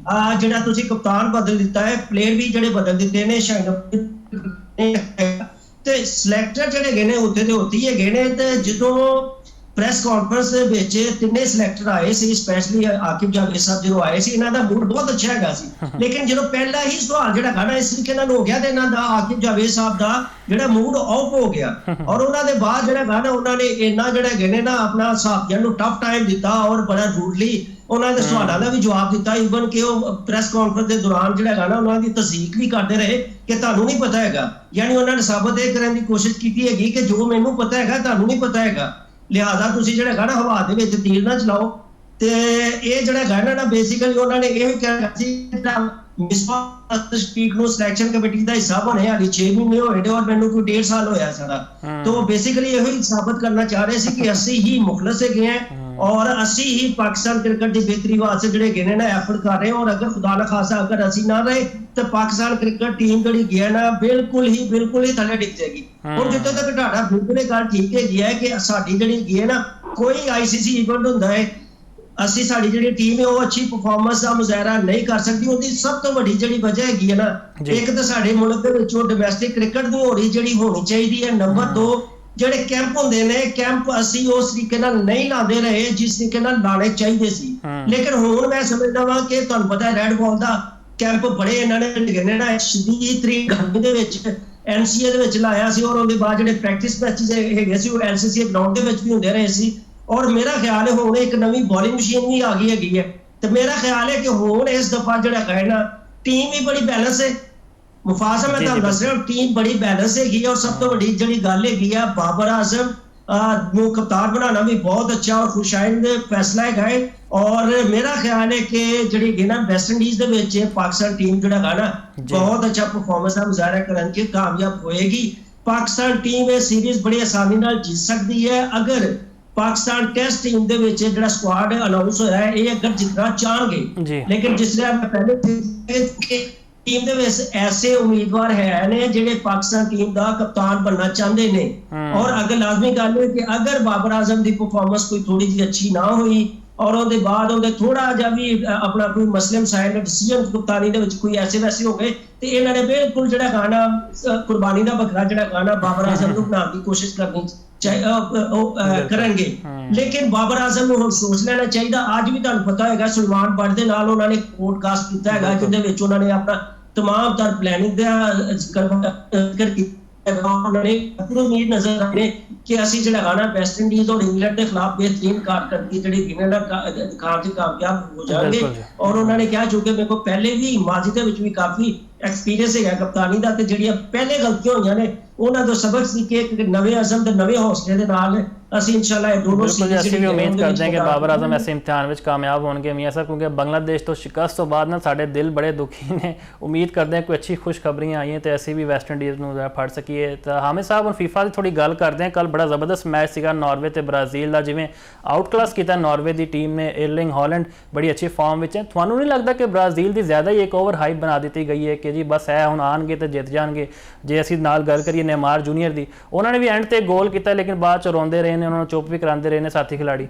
ਜਿਹੜਾ ਤੁਸੀਂ ਕਪਤਾਨ ਬਦਲ ਦਿੱਤਾ ਹੈ, ਪਲੇਅਰ ਵੀ ਜਿਹੜੇ ਬਦਲ ਦਿੱਤੇ ਨੇ, ਤੇ ਸਿਲੈਕਟਰ ਜਿਹੜੇ ਹੈਗੇ ਨੇ ਉੱਥੇ ਦੇ ਉੱਥੇ ਹੀ ਹੈਗੇ ਨੇ, ਤੇ ਜਦੋਂ ਪ੍ਰੈਸ ਕਾਨਫਰੰਸ ਦੇ ਵਿੱਚ ਤਿੰਨੇ ਸਿਲੈਕਟਰ ਆਏ ਸੀ, ਸਪੈਸ਼ਲੀ ਆਕਿਬ ਜਾਵੇਦ ਸਾਹਿਬ ਜਦੋਂ ਆਏ ਸੀ, ਇਹਨਾਂ ਦਾ ਮੂਡ ਬਹੁਤ ਅੱਛਾ ਹੈਗਾ ਸੀ। ਲੇਕਿਨ ਜਦੋਂ ਪਹਿਲਾ ਹੀ ਸਵਾਲ ਜਿਹੜਾ ਗਾਣਾ ਇਸ ਤਰੀਕੇ ਨਾਲ ਹੋ ਗਿਆ ਤੇ ਇਹਨਾਂ ਦਾ ਆਕਿਬ ਜਾਵੇਦ ਸਾਹਿਬ ਦਾ ਜਿਹੜਾ ਮੂਡ ਆਫ ਹੋ ਗਿਆ ਔਰ ਉਹਨਾਂ ਦੇ ਬਾਅਦ ਜਿਹੜਾ ਗਾਣਾ ਉਹਨਾਂ ਨੇ ਇੰਨਾ ਜਿਹੜਾ ਗਏ ਨਾ ਆਪਣਾ ਸਾਥੀਆਂ ਨੂੰ ਟਫ ਟਾਈਮ ਦਿੱਤਾ ਔਰ ਬੜਾ ਰੂਡਲੀ ਉਹਨਾਂ ਦੇ ਸਵਾਲਾਂ ਦਾ ਵੀ ਜਵਾਬ ਦਿੱਤਾ। ਈਵਨ ਕਿ ਉਹ ਪ੍ਰੈਸ ਕਾਨਫਰੰਸ ਦੇ ਦੌਰਾਨ ਜਿਹੜਾ ਗਾਣਾ ਉਹਨਾਂ ਦੀ ਤਸਦੀਕ ਵੀ ਕਰਦੇ ਰਹੇ ਕਿ ਤੁਹਾਨੂੰ ਨਹੀਂ ਪਤਾ ਹੈਗਾ, ਯਾਨੀ ਉਹਨਾਂ ਨੇ ਸਾਬਤ ਇਹ ਕਰਨ ਦੀ ਕੋਸ਼ਿਸ਼ ਕੀਤੀ ਹੈਗੀ ਕਿ ਜੋ ਮੈਨੂੰ ਪਤਾ ਹੈਗਾ ਤੁਹਾਨੂੰ ਨਹੀਂ ਪਤਾ ਹੈਗਾ, ਲਿਹਾਜ਼ਾ ਤੁਸੀਂ ਜਿਹੜਾ ਗਾਣਾ ਹਵਾ ਦੇ ਵਿੱਚ ਤੀਰ ਨਾ ਚਲਾਓ। ਤੇ ਇਹ ਜਿਹੜਾ ਗਾਣਾ ਨਾ ਬੇਸਿਕਲੀ ਉਹਨਾਂ ਨੇ ਇਹ ਕਿਹਾ ਸੀ ਮਿਸਫਾਸਟ ਸਪੀਕ ਨੂੰ ਸਿਲੈਕਸ਼ਨ ਕਮੇਟੀ ਦਾ ਹਿੱਸਾ ਬਣੇ ਹਾਲੀ 6 ਮਹੀਨੇ ਹੋਏ ਨੇ ਔਰ ਮੈਨੂੰ ਕੋਈ 1.5 ਸਾਲ ਹੋਇਆ ਸਾਡਾ। तो बेसिकली ਇਹੋ ਹੀ ਸਾਬਤ ਕਰਨਾ ਚਾਹ ਰਹੇ ਸੀ ਕਿ ਅਸੀਂ ਹੀ ਮੁਖਲਸ ਹੈਗੇ ਆ ਔਰ ਅਸੀਂ ਹੀ ਪਾਕਿस्तान क्रिकेट ਦੀ ਬਿਹਤਰੀ ਵਾਸਤੇ ਜਿਹੜੇ ਗਏ ਨੇ ਐਫਰਟ ਕਰ ਰਹੇ ਔਰ ਅਗਰ ਖੁਦਾ ਨਾ ਖਾਸਾ ਅਗਰ ਅਸੀਂ ਨਾ ਰਹੇ ਤਾਂ ਪਾਕਿस्तान क्रिकेट ਟੀਮ ਜਿਹੜੀ ਗਿਆ ਨਾ ਬਿਲਕੁਲ ਹੀ ਥੱਲੇ ਡਿੱਗ ਜਾਏਗੀ। ਹੁਣ ਜਿੱਥੇ ਤੱਕ ਤੁਹਾਡਾ ਬਿਲਕੁਲ ਇਹ ਗੱਲ ਠੀਕ ਹੈਗੀ ਹੈ ਕਿ ਸਾਡੀ ਜਿਹੜੀ ਗਈ ਨਾ ਕੋਈ ਆਈਸੀਸੀ ਇਵੈਂਟ ਹੁੰਦਾ ਹੈ ਅਸੀਂ ਸਾਡੀ ਜਿਹੜੀ ਟੀਮ ਹੈ ਉਹ ਅੱਛੀ ਪਰਫਾਰਮੈਂਸ ਦਾ ਮੁਜ਼ਾਹਰਾ ਨਹੀਂ ਕਰ ਸਕਦੀ। ਉਹਦੀ ਸਭ ਤੋਂ ਵੱਡੀ ਜਿਹੜੀ ਵਜ੍ਹਾ ਹੈਗੀ ਹੈ ਨਾ ਇੱਕ ਤਾਂ ਸਾਡੇ ਮੁਲਕ ਦੇ ਵਿੱਚ ਉਹ ਡੋਮੈਸਟਿਕ ਕ੍ਰਿਕਟ ਦੀ ਹੋਣੀ ਜਿਹੜੀ ਹੋਣੀ ਚਾਹੀਦੀ ਹੈ। ਨੰਬਰ 2 ਜਿਹੜੇ ਕੈਂਪ ਹੁੰਦੇ ਨੇ ਕੈਂਪ ਅਸੀਂ ਉਸ ਤਰੀਕੇ ਨਾਲ ਨਹੀਂ ਲਾਉਂਦੇ ਰਹੇ ਜਿਸ ਤਰੀਕੇ ਨਾਲ ਲਾਣੇ ਚਾਹੀਦੇ ਸੀ। ਲੇਕਿਨ ਹੁਣ ਮੈਂ ਸਮਝਦਾ ਵਾਂ ਕਿ ਤੁਹਾਨੂੰ ਪਤਾ ਹੈ ਰੈਡ ਬਾਲ ਦਾ ਕੈਂਪ ਬੜੇ ਇਹਨਾਂ ਨੇ ਲਗਾਏ ਨਾ ਸ਼ਦੀਦ ਤਰੀਕ ਗਰਮੀ ਦੇ ਵਿੱਚ ਐਨਸੀਏ ਦੇ ਵਿੱਚ ਲਾਇਆ ਸੀ ਔਰ ਉਹਦੇ ਬਾਅਦ ਜਿਹੜੇ ਪ੍ਰੈਕਟਿਸ ਮੈਚਸ ਹੈਗੇ ਸੀ ਉਹ ਐਲਸੀਸੀ ਗਰਾਊਂਡ ਦੇ ਵਿੱਚ ਵੀ ਹੁੰਦੇ ਰਹੇ ਸੀ। ਔਰ ਮੇਰਾ ਖਿਆਲ ਹੈ ਹੁਣ ਇੱਕ ਨਵੀਂ ਬੋਲਿੰਗ ਮਸ਼ੀਨ ਵੀ ਆ ਗਈ ਹੈਗੀ ਹੈ ਤੇ ਮੇਰਾ ਖਿਆਲ ਹੈ ਕਿ ਹੁਣ ਇਸ ਦਫਾ ਜਿਹੜਾ ਹੈ ਨਾ ਟੀਮ ਵੀ ਬੜੀ ਬੈਲੈਂਸ ਹੈ। ਮੁਫਾਸਲ ਮੈਂ ਤੁਹਾਨੂੰ ਦੱਸ ਰਿਹਾ ਟੀਮ ਬੜੀ ਬੈਲੈਂਸ ਹੈਗੀ ਔਰ ਸਭ ਤੋਂ ਵੱਡੀ ਜਿਹੜੀ ਗੱਲ ਹੈਗੀ ਆ ਬਾਬਰ ਆਜ਼ਮ ਨੂੰ ਕਪਤਾਨ ਬਣਾਉਣਾ ਵੀ ਬਹੁਤ ਅੱਛਾ ਔਰ ਖੁਸ਼ਾਇੰਦ ਫੈਸਲਾ ਹੈਗਾ ਹੈ। ਔਰ ਮੇਰਾ ਖਿਆਲ ਹੈ ਕਿ ਜਿਹੜੀ ਨਾ ਵੈਸਟ ਇੰਡੀਜ਼ ਦੇ ਵਿੱਚ ਪਾਕਿਸਤਾਨ ਟੀਮ ਜਿਹੜਾ ਹੈ ਨਾ ਬਹੁਤ ਅੱਛਾ ਪਰਫਾਰਮੈਂਸ ਦਾ ਮੁਜ਼ਾਹਰਾ ਕਰਨ ਚ ਕਾਮਯਾਬ ਹੋਏਗੀ। ਪਾਕਿਸਤਾਨ ਟੀਮ ਇਹ ਸੀਰੀਜ਼ ਬੜੀ ਆਸਾਨੀ ਨਾਲ ਜਿੱਤ ਸਕਦੀ ਹੈ ਅਗਰ पाकिस्तान टेस्ट टीम ਦੇ ਵਿੱਚ ਜਿਹੜਾ ਸਕੁਆਡ ਅਨਾਉਂਸ ਹੋਇਆ ਹੈ ਇਹ ਅਗਰ ਜਿੱਤਣਾ ਚਾਹਣਗੇ। ਲੇਕਿਨ ਜਿਸ ਤਰ੍ਹਾਂ ਮੈਂ ਪਹਿਲੇ ਟੀਮ ਦੇ ਵਿੱਚ ਐਸੇ ਉਮੀਦਵਾਰ ਹੈ ਨੇ ਜਿਹੜੇ ਪਾਕਿਸਤਾਨ ਟੀਮ ਦਾ ਕਪਤਾਨ ਬਣਨਾ ਚਾਹੁੰਦੇ ਨੇ ਔਰ ਅਗਰ ਲਾਜ਼ਮੀ ਗੱਲ ਹੈ ਕਿ ਅਗਰ ਬਾਬਰ ਆਜ਼ਮ ਦੀ ਪਰਫਾਰਮੈਂਸ ਕੋਈ ਥੋੜੀ ਜਿਹੀ ਅੱਛੀ ਨਾ ਹੋਈ ਔਰ ਉਹਦੇ ਬਾਅਦ ਉਹਦੇ ਥੋੜਾ ਜਿਹਾ ਵੀ ਆਪਣਾ ਕੋਈ ਮਸਲੇ ਮਸਾਇਲ ਦਾ ਡਿਸੀਜਨ ਕਪਤਾਨੀ ਦੇ ਵਿੱਚ ਕੋਈ ਐਸੇ ਵੈਸੇ ਹੋ ਗਏ ਤੇ ਇਹਨਾਂ ਨੇ ਬਿਲਕੁਲ ਜਿਹੜਾ ਗਾਣਾ ਕੁਰਬਾਨੀ ਦਾ ਬੱਕਰਾ ਜਿਹੜਾ ਗਾਣਾ ਬਾਬਰ ਆਜ਼ਮ ਨੂੰ ਬਣਾਉਣ ਦੀ ਕੋਸ਼ਿਸ਼ ਕਰਨੀ ਕਰਨਗੇ। ਲੇਕਿਨ ਬਾਬਰ ਆਜ਼ਮ ਨੂੰ ਹੁਣ ਸੋਚ ਲੈਣਾ ਚਾਹੀਦਾ। ਅੱਜ ਵੀ ਤੁਹਾਨੂੰ ਪਤਾ ਹੈਗਾ ਸੁਲਮਾਨ ਬੱਟ ਦੇ ਨਾਲ ਉਹਨਾਂ ਨੇ ਪੋਡਕਾਸਟ ਕੀਤਾ ਹੈਗਾ ਜਿਹਦੇ ਵਿੱਚ ਉਹਨਾਂ ਨੇ ਆਪਣਾ ਤਮਾਮ ਤਰ ਪਲੈਨਿੰਗ ਦਾ ਜ਼ਿਕਰ ਕੀਤਾ। ਉਹਨਾਂ ਨੇ ਪੂਰੀ ਉਮੀਦ ਨਜ਼ਰ ਰੱਖਦੇ ਕਿ ਅਸੀਂ ਜਿਹੜਾ ਗਾਣਾ ਵੈਸਟ ਇੰਡੀਜ਼ ਔਰ ਇੰਗਲੈਂਡ ਦੇ ਖਿਲਾਫ ਬਿਹਤਰੀਨ ਕਾਰਕਰਦਗੀ ਜਿਹੜੀ ਦਿਨਾਂ ਦਾ ਦਿਖਾ ਕੇ ਕਾਮਯਾਬ ਹੋ ਜਾਣਗੇ। ਔਰ ਉਹਨਾਂ ਨੇ ਕਿਹਾ ਚੁੱਕੇ ਮੇਰੇ ਕੋਲ ਪਹਿਲੇ ਵੀ ਮਾਜ਼ੀ ਦੇ ਵਿੱਚ ਵੀ ਕਾਫੀ ਐਕਸਪੀਰੀਅੰਸ ਹੈਗਾ ਕਪਤਾਨੀ ਦਾ ਤੇ ਜਿਹੜੀਆਂ ਪਹਿਲੇ ਗਲਤੀਆਂ ਹੋਈਆਂ ਨੇ ਉਹਨਾਂ ਤੋਂ ਸਬਕ ਸੀ ਕਿ ਇੱਕ ਨਵੇਂ ਅਜ਼ਮ ਤੇ ਨਵੇਂ ਹੌਸਲੇ ਦੇ ਨਾਲ ਅਸੀਂ ਇਨਸ਼ਾਅੱਲਾ ਇਹ ਦੋਨੋਂ ਸੀਰੀਜ਼ ਅਸੀਂ ਵੀ ਉਮੀਦ ਕਰਦੇ ਹਾਂ ਕਿ ਬਾਬਰ ਆਜ਼ਮ ਐਸੇ ਇਮਤਿਹਾਨ ਵਿੱਚ ਕਾਮਯਾਬ ਹੋਣਗੇ ਮੀਆਂ ਸਾਹਿਬ ਕਿਉਂਕਿ ਬੰਗਲਾਦੇਸ਼ ਤੋਂ ਸ਼ਿਕਸਤ ਤੋਂ ਬਾਅਦ ਨਾ ਸਾਡੇ ਦਿਲ ਬੜੇ ਦੁਖੀ ਨੇ। ਉਮੀਦ ਕਰਦੇ ਹਾਂ ਕੋਈ ਅੱਛੀ ਖੁਸ਼ਖਬਰੀਆਂ ਆਈਆਂ ਤੇ ਅਸੀਂ ਵੀ ਵੈਸਟ ਇੰਡੀਜ਼ ਨੂੰ ਫੜ ਸਕੀਏ। ਤਾਂ ਹਾਮਿਦ ਸਾਹਿਬ ਹੁਣ ਫੀਫਾ ਦੀ ਥੋੜੀ ਗੱਲ ਕਰਦੇ ਹਾਂ। ਕੱਲ ਬੜਾ ਜ਼ਬਰਦਸਤ ਮੈਚ ਸੀਗਾ ਨਾਰਵੇ ਤੇ ਬ੍ਰਾਜ਼ੀਲ ਦਾ ਜਿਵੇਂ ਆਊਟ ਕਲਾਸ ਕੀਤਾ ਨਾਰਵੇ ਦੀ ਟੀਮ ਨੇ। ਏਰਲਿੰਗ ਹਾਲੈਂਡ ਬੜੀ ਅੱਛੀ ਫਾਰਮ ਵਿੱਚ ਹੈ। ਤੁਹਾਨੂੰ ਨਹੀਂ ਲੱਗਦਾ ਕਿ ਬ੍ਰਾਜ਼ੀਲ ਦੀ ਜ਼ਿਆਦਾ ਹੀ ਇੱਕ ਓਵਰ ਹਾਈਪ ਬਣਾ ਦਿੱਤੀ ਗਈ ਹੈ ਕਿ ਜੀ ਬਸ ਹੈ ਹੁਣ ਆਣਗੇ ਤੇ ਜਿੱਤ ਜਾਣਗੇ। ਜੇ ਅਸੀਂ ਨਾਲ ਗੱਲ ਕਰੀਏ ਨੇਮਾਰ ਜੂਨੀਅਰ ਦੀ ਉਹਨਾਂ ਨੇ ਵੀ ਐਂਡ ਤੇ ਗੋਲ ਕੀਤਾ ਲੇਕਿਨ ਬਾਅਦ ਚ ਰੋਂਦੇ ਰਹੇ ਨੇ ਉਹਨਾਂ ਨੂੰ ਚੁੱਪ ਵੀ ਕਰਾਉਂਦੇ ਰਹੇ ਨੇ ਸਾਥੀ ਖਿਲਾੜੀ।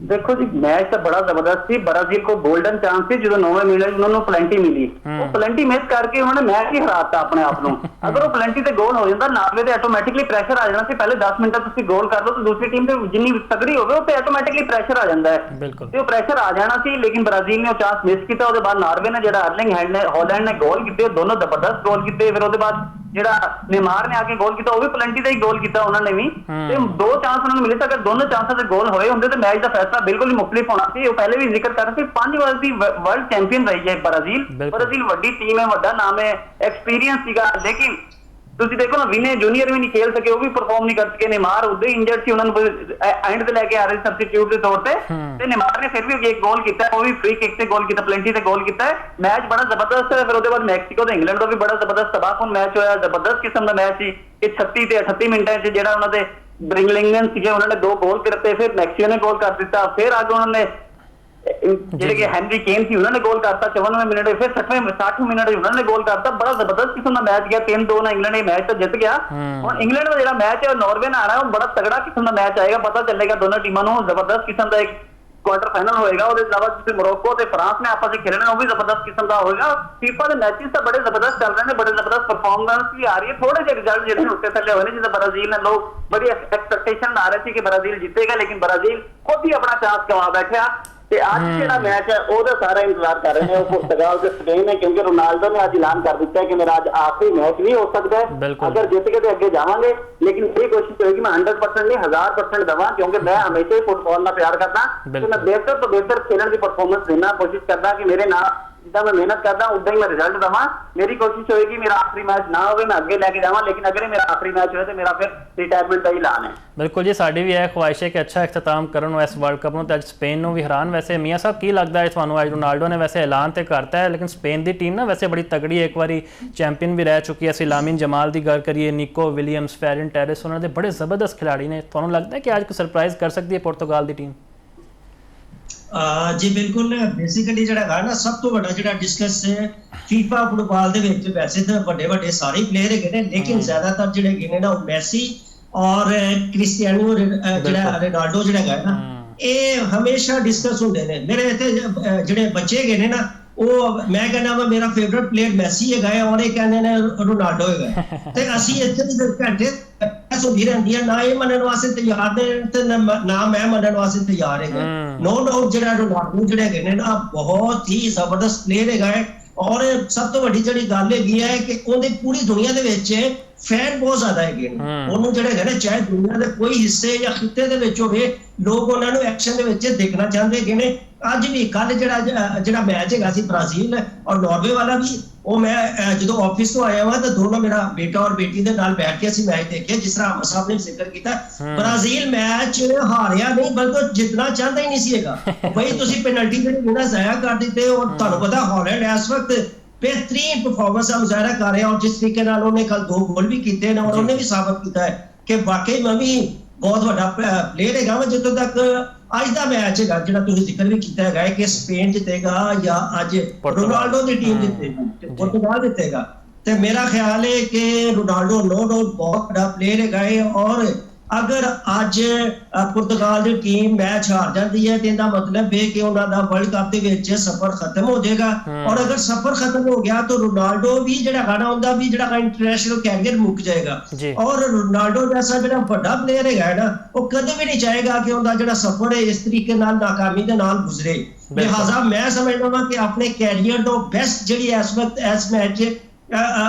देखो जी मैच तो बड़ा जबरदस्त थी। ब्राजील को गोल्डन चांस थी जो 9वें मिनट उन्होंने प्लेंटी मिली वो प्लेंटी मिस करके उन्होंने मैच ही हराता अपने आप को। अगर वो प्लेंटी से गोल हो जाता नार्वे ते ऑटोमैटिकली प्रेशर आ जाना सी। पहले 10 मिनट तक तुसीं गोल कर दो तो दूसरी टीम ते जिन्नी तगड़ी होवे उते ऑटोमैटिकली प्रेशर आ जाता है ते वो प्रेशर आ जाना सी। लेकिन ब्राजील ने वो चांस मिस किया। उसके बाद नार्वे ने जेड़ा अर्लिंग हॉलैंड ने गोल किए दोनों जबरदस्त गोल किए। फिर उसके बाद ਜਿਹੜਾ ਨੇਮਾਰ ਨੇ ਆ ਕੇ ਗੋਲ ਕੀਤਾ ਉਹ ਵੀ ਪਲੈਂਟੀ ਦਾ ਹੀ ਗੋਲ ਕੀਤਾ ਉਹਨਾਂ ਨੇ ਵੀ ਤੇ ਦੋ ਚਾਂਸ ਉਹਨਾਂ ਨੂੰ ਮਿਲੇ ਤਾਂ ਅਗਰ ਦੋਨੋਂ ਚਾਂਸਾਂ ਤੇ ਗੋਲ ਹੋਏ ਹੁੰਦੇ ਤੇ ਮੈਚ ਦਾ ਫੈਸਲਾ ਬਿਲਕੁਲ ਹੀ ਮੁਖਤਲਿਫ ਹੋਣਾ ਸੀ। ਉਹ ਪਹਿਲੇ ਵੀ ਜ਼ਿਕਰ ਕਰ ਰਹੇ ਸੀ 5 ਵਾਰ ਦੀ ਵਰਲਡ ਚੈਂਪੀਅਨ ਰਹੀ ਹੈ ਬ੍ਰਾਜ਼ੀਲ ਵੱਡੀ ਟੀਮ ਹੈ ਵੱਡਾ ਨਾਮ ਹੈ ਐਕਸਪੀਰੀਅੰਸ ਸੀਗਾ। ਲੇਕਿਨ ਤੁਸੀਂ ਦੇਖੋ ਨਾ ਵਿਨੇ ਜੂਨੀਅਰ ਵੀ ਨਹੀਂ ਖੇਲ ਸਕੇ ਉਹ ਵੀ ਪਰਫਾਰਮ ਨਹੀਂ ਕਰ ਸਕੇ। ਨੇਮਾਰ ਉਦੋਂ ਹੀ ਇੰਜਰਡ ਸੀ ਉਹਨਾਂ ਨੂੰ ਐਂਡ ਤੇ ਲੈ ਕੇ ਆ ਰਹੇ ਸਬਸਟੀਟਿਊਟ ਦੇ ਤੌਰ ਤੇ ਨੇਮਾਰ ਨੇ ਫਿਰ ਵੀ ਇੱਕ ਗੋਲ ਕੀਤਾ ਉਹ ਵੀ ਫ੍ਰੀ ਕਿਕ ਤੇ ਗੋਲ ਕੀਤਾ ਪਲੈਂਟੀ ਤੇ ਗੋਲ ਕੀਤਾ। ਮੈਚ ਬੜਾ ਜ਼ਬਰਦਸਤ ਹੈ। ਫਿਰ ਉਹਦੇ ਬਾਅਦ ਮੈਕਸੀਕੋ ਤੇ ਇੰਗਲੈਂਡ ਦਾ ਵੀ ਬੜਾ ਜ਼ਬਰਦਸਤ ਤਬਾਹਕੁਨ ਮੈਚ ਹੋਇਆ। ਜ਼ਬਰਦਸਤ ਕਿਸਮ ਦਾ ਮੈਚ ਸੀ ਕਿ 36 ਤੇ 38 ਮਿੰਟਾਂ 'ਚ ਜਿਹੜਾ ਉਹਨਾਂ ਦੇ ਬ੍ਰਿੰਗਲਿੰਗਨ ਸੀਗੇ ਉਹਨਾਂ ਨੇ 2 ਗੋਲ ਕਰਤੇ। ਫਿਰ ਮੈਕਸੀਕੋ ਨੇ ਗੋਲ ਕਰ ਦਿੱਤਾ। ਫਿਰ ਅੱਗੇ ਉਹਨਾਂ ਨੇ ਜਿਹੜੇ ਕਿ ਹੈਨਰੀ ਕੇਨ ਸੀ ਉਹਨਾਂ ਨੇ ਗੋਲ ਕਰਤਾ 54 ਮਿੰਟ। ਫਿਰ 60 ਮਿੰਟ ਉਹਨਾਂ ਨੇ ਗੋਲ ਕਰਤਾ। ਬੜਾ ਜ਼ਬਰਦਸਤ ਕਿਸਮ ਦਾ ਮੈਚ ਗਿਆ 3-2 ਨਾਲ ਇੰਗਲੈਂਡ ਇਹ ਮੈਚ ਤਾਂ ਜਿੱਤ ਗਿਆ। ਹੁਣ ਇੰਗਲੈਂਡ ਦਾ ਜਿਹੜਾ ਮੈਚ ਹੈ ਨਾਰਵੇ ਨਾਲ ਆਣਾ ਉਹ ਬੜਾ ਤਗੜਾ ਕਿਸਮ ਦਾ ਮੈਚ ਆਏਗਾ। ਪਤਾ ਚੱਲੇਗਾ ਦੋਨੋਂ ਟੀਮਾਂ ਨੂੰ ਜ਼ਬਰਦਸਤ ਕਿਸਮ ਦਾ ਇੱਕ ਕੁਆਟਰ ਫਾਈਨਲ ਹੋਏਗਾ। ਉਹਦੇ ਇਲਾਵਾ ਤੁਸੀਂ ਮੋਰੋਕੋ ਤੇ ਫਰਾਂਸ ਨੇ ਆਪਸ ਵਿੱਚ ਖੇਲਣਾ, ਉਹ ਵੀ ਜ਼ਬਰਦਸਤ ਕਿਸਮ ਦਾ ਹੋਏਗਾ। ਫੀਫਾ ਦੇ ਮੈਚਿਸ ਤਾਂ ਬੜੇ ਜ਼ਬਰਦਸਤ ਚੱਲ ਰਹੇ ਨੇ, ਬੜੇ ਜ਼ਬਰਦਸਤ ਪਰਫਾਰਮੈਂਸ ਵੀ ਆ ਰਹੀ ਹੈ। ਥੋੜੇ ਜਿਹੇ ਰਿਜ਼ਲਟ ਜਿਹੜੇ ਉੱਤੇ ਥੱਲੇ ਹੋਏ ਨੇ, ਜਿੱਦਾਂ ਬ੍ਰਾਜ਼ੀਲ ਨੇ ਲੋਕ ਬੜੀ ਐਕਸਪੈਕਟੇਸ਼ਨ ਲਾ ਰਹੇ ਸੀ ਕਿ ਬ੍ਰਾਜ਼ੀਲ ਜਿੱਤੇਗਾ, ਲੇਕਿਨ ਬ੍ਰਾਜ਼ੀਲ ਖੁਦ ਹੀ ਆਪਣਾ ਚਾਂਸ ਗਵਾ ਬੈਠਿਆ। ਤੇ ਅੱਜ ਜਿਹੜਾ ਮੈਚ ਹੈ ਉਹਦਾ ਸਾਰਾ ਇੰਤਜ਼ਾਰ ਕਰ ਰਹੇ ਨੇ ਉਹ ਪੁਰਤਗਾਲ ਤੇ ਸਪੇਨ ਹੈ, ਕਿਉਂਕਿ ਰੋਨਾਲਡੋ ਨੇ ਅੱਜ ਐਲਾਨ ਕਰ ਦਿੱਤਾ ਹੈ ਕਿ ਮੇਰਾ ਅੱਜ ਆਖਰੀ ਮੈਚ ਵੀ ਹੋ ਸਕਦਾ ਹੈ। ਅਗਰ ਜਿੱਤ ਕੇ ਤੇ ਅੱਗੇ ਜਾਵਾਂਗੇ, ਲੇਕਿਨ ਮੇਰੀ ਕੋਸ਼ਿਸ਼ ਹੋਏਗੀ ਮੈਂ 100% ਨਹੀਂ 1000% ਦੇਵਾਂ, ਕਿਉਂਕਿ ਮੈਂ ਹਮੇਸ਼ਾ ਹੀ ਫੁੱਟਬਾਲ ਨਾਲ ਪਿਆਰ ਕਰਦਾ ਤੇ ਮੈਂ ਬਿਹਤਰ ਤੋਂ ਬਿਹਤਰ ਖੇਲਣ ਦੀ ਪਰਫਾਰਮੈਂਸ ਦੇਣਾ ਕੋਸ਼ਿਸ਼ ਕਰਦਾ ਕਿ ਮੇਰੇ ਨਾਲ ਜਿੱਦਾਂ ਮੈਂ ਮਿਹਨਤ ਕਰਦਾ ਉਦਾਂ ਹੀ ਮੈਂ ਰਿਜ਼ਲਟ ਦੇਵਾਂ। ਮੇਰੀ ਕੋਸ਼ਿਸ਼ ਹੋਏਗੀ ਮੇਰਾ ਆਖਰੀ ਮੈਚ ਨਾ ਹੋਵੇ, ਮੈਂ ਅੱਗੇ ਲੈ ਕੇ ਜਾਵਾਂ, ਲੇਕਿਨ ਅਗਰ ਇਹ ਮੇਰਾ ਆਖਰੀ ਮੈਚ ਹੋਏ ਤੇ ਮੇਰਾ ਫਿਰ ਰਿਟਾਇਰਮੈਂਟ ਦਾ ਹੀ ਐਲਾਨ ਹੈ। ਬਿਲਕੁਲ ਜੀ, ਸਾਡੀ ਵੀ ਇਹ ਖੁਆਇਸ਼ ਹੈ ਕਿ ਅੱਛਾ ਇਖਤਤਾਮ ਕਰਨ ਨੂੰ ਇਸ ਵਰਲਡ ਕੱਪ ਨੂੰ। ਤੇ ਅੱਜ ਸਪੇਨ ਨੂੰ ਵੀ ਹਰਾਨ। ਵੈਸੇ ਮੀਆਂ ਸਾਹਿਬ ਕੀ ਲੱਗਦਾ ਹੈ ਤੁਹਾਨੂੰ, ਅੱਜ ਰੋਨਾਲਡੋ ਨੇ ਵੈਸੇ ਐਲਾਨ ਤੇ ਕਰਤਾ ਹੈ, ਲੇਕਿਨ ਸਪੇਨ ਦੀ ਟੀਮ ਨਾ ਵੈਸੇ ਬੜੀ ਤਗੜੀ ਹੈ, ਇੱਕ ਵਾਰੀ ਚੈਂਪੀਅਨ ਵੀ ਰਹਿ ਚੁੱਕੀ ਹੈ। ਅਸੀਂ ਲਾਮਿਨ ਜਮਾਲ ਦੀ ਗੱਲ ਕਰੀਏ, ਨਿਕੋ ਵਿਲੀਅਮਸ, ਫੈਰਨ ਟੈਰਿਸ, ਉਹਨਾਂ ਦੇ ਬੜੇ ਜ਼ਬਰਦਸਤ ਖਿਡਾਰੀ ਨੇ। ਤੁਹਾਨੂੰ ਲੱਗਦਾ ਹੈ ਕਿ ਅੱਜ ਕੋਈ ਸਰਪ੍ਰਾਈਜ਼ ਕਰ ਸਕਦੀ ਹੈ ਪੁਰਤਗਾਲ ਦੀ ਟੀਮ? ਜੀ ਬਿਲਕੁਲ। ਬੇਸਿਕਲੀ ਜਿਹੜਾ ਹੈ ਨਾ, ਸਭ ਤੋਂ ਵੱਡਾ ਜਿਹੜਾ ਡਿਸਕਸ ਫੀਫਾ ਫੁੱਟਬਾਲ ਦੇ ਵਿੱਚ ਵੈਸੇ ਤਾਂ ਵੱਡੇ ਵੱਡੇ ਸਾਰੇ ਪਲੇਅਰ ਹੈਗੇ ਨੇ, ਲੇਕਿਨ ਜ਼ਿਆਦਾਤਰ ਜਿਹੜੇ ਹੈਗੇ ਨੇ ਨਾ ਉਹ ਮੈਸੀ ਔਰ ਕ੍ਰਿਸਟੀਆਨੋ ਜਿਹੜਾ ਰੋਨਾਲਡੋ ਜਿਹੜਾ ਹੈਗਾ ਨਾ, ਇਹ ਹਮੇਸ਼ਾ ਡਿਸਕਸ ਹੁੰਦੇ ਨੇ। ਮੇਰੇ ਇੱਥੇ ਜਿਹੜੇ ਬੱਚੇ ਹੈਗੇ ਨੇ ਨਾ, ਉਹ ਮੈਂ ਕਹਿੰਦਾ ਵਾ ਮੇਰਾ ਫੇਵਰਿਟ ਪਲੇਅਰ ਮੈਸੀ ਹੈਗਾ ਔਰ ਇਹ ਕਹਿੰਦੇ ਨੇ ਰੋਨਾਲਡੋ ਹੈਗਾ। ਤੇ ਅਸੀਂ ਇੱਥੇ ਵੀ ਘੰਟੇ ਹੁੰਦੀ ਰਹਿੰਦੀ ਹੈ, ਨਾ ਇਹ ਮੰਨਣ ਵਾਸਤੇ ਤਿਆਰ ਨੇ ਤੇ ਨਾ ਮੈਂ ਮੰਨਣ ਵਾਸਤੇ ਤਿਆਰ ਹੈਗਾ। ਨੋ ਡਾਊਟ ਜਿਹੜਾ ਰੋਨਾਲਡੋ ਜਿਹੜੇ ਹੈਗੇ ਨੇ ਨਾ, ਬਹੁਤ ਹੀ ਜ਼ਬਰਦਸਤ ਪਲੇਅਰ ਹੈਗਾ ਹੈ। ਔਰ ਸਭ ਤੋਂ ਵੱਡੀ ਜਿਹੜੀ ਗੱਲ ਹੈਗੀ ਹੈ ਕਿ ਉਹਦੀ ਪੂਰੀ ਦੁਨੀਆ ਦੇ ਵਿੱਚ ਫੈਨ ਬਹੁਤ ਜ਼ਿਆਦਾ ਹੈਗੇ ਨੇ ਉਹਨੂੰ, ਜਿਹੜੇ ਹੈਗੇ ਨੇ ਚਾਹੇ ਦੁਨੀਆ ਦੇ ਕੋਈ ਹਿੱਸੇ ਜਾਂ ਖਿੱਤੇ ਦੇ ਵਿੱਚ ਹੋਵੇ, ਲੋਕ ਉਹਨਾਂ ਨੂੰ ਐਕਸ਼ਨ ਦੇ ਵਿੱਚ ਦੇਖਣਾ ਚਾਹੁੰਦੇ ਹੈਗੇ ਨੇ। ਅੱਜ ਵੀ ਕੱਲ ਜਿਹੜਾ ਮੈਚ ਹੈਗਾ ਸੀ ਬ੍ਰਾਜ਼ੀਲ ਔਰ ਨਾਰਵੇ ਵਾਲਾ ਵੀ, ਉਹ ਮੈਂ ਜਦੋਂ ਆਫਿਸ ਤੋਂ ਆਇਆ ਵਾ ਤਾਂ ਦੋਨੋਂ ਮੇਰਾ ਬੇਟਾ ਔਰ ਬੇਟੀ ਦੇ ਨਾਲ ਬੈਠ ਕੇ ਅਸੀਂ ਮੈਚ ਦੇਖਿਆ। ਜਿਸ ਤਰ੍ਹਾਂ ਅਮਰ ਸਾਹਿਬ ਨੇ ਜ਼ਿਕਰ ਕੀਤਾ, ਬ੍ਰਾਜ਼ੀਲ ਮੈਚ ਹਾਰਿਆ ਨਹੀਂ ਬਲਕਿ ਜਿੱਤਣਾ ਚਾਹੁੰਦਾ ਹੀ ਨਹੀਂ ਸੀ ਹੈਗਾ। ਬਈ ਤੁਸੀਂ ਪੈਨਲਟੀ ਜਿਹੜੇ ਬਿਨਾਂ ਜ਼ਾਇਆ ਕਰ ਦਿੱਤੇ, ਔਰ ਤੁਹਾਨੂੰ ਪਤਾ ਹਾਲੈਂਡ ਇਸ ਵਕਤ बेहतरीन परफॉर्मेंस का मुजाहरा कर रहे हैं और जिस तरीके नाल उन्हें कल 2 गोल भी किए हैं और उन्हें भी साबित किया है कि वाकई में भी बहुत बड़ा प्लेयर है। जितों तक अज का मैच है जो तुसीं जिक्र भी किया है कि स्पेन जितेगा या अज रोनाल्डो की टीम जितेगी, पुर्तगाल जितेगा, तो मेरा ख्याल है कि रोनाल्डो नो डाउट बहुत बड़ा प्लेयर है। और अगर अज पुर्तगाल की टीम मैच हार जाती है तो इसका मतलब है कि उन्होंने वर्ल्ड कप के विच सफर खत्म हो जाएगा। और अगर सफर खत्म हो गया तो रोनाल्डो भी जिहड़ा गाना उनका भी जिहड़ा इंटरनेशनल कैरियर मुक जाएगा। और रोनाल्डो जैसा जिहड़ा बड़ा प्लेयर है ना, वो कदे भी नहीं चाहेगा कि उनका जिहड़ा सफर है इस तरीके नाल नाकामी दे नाल गुजरे। लिहाजा मैं समझदा वां कि अपने कैरियर तो बेस्ट जिहड़ी इस वक्त इस मैच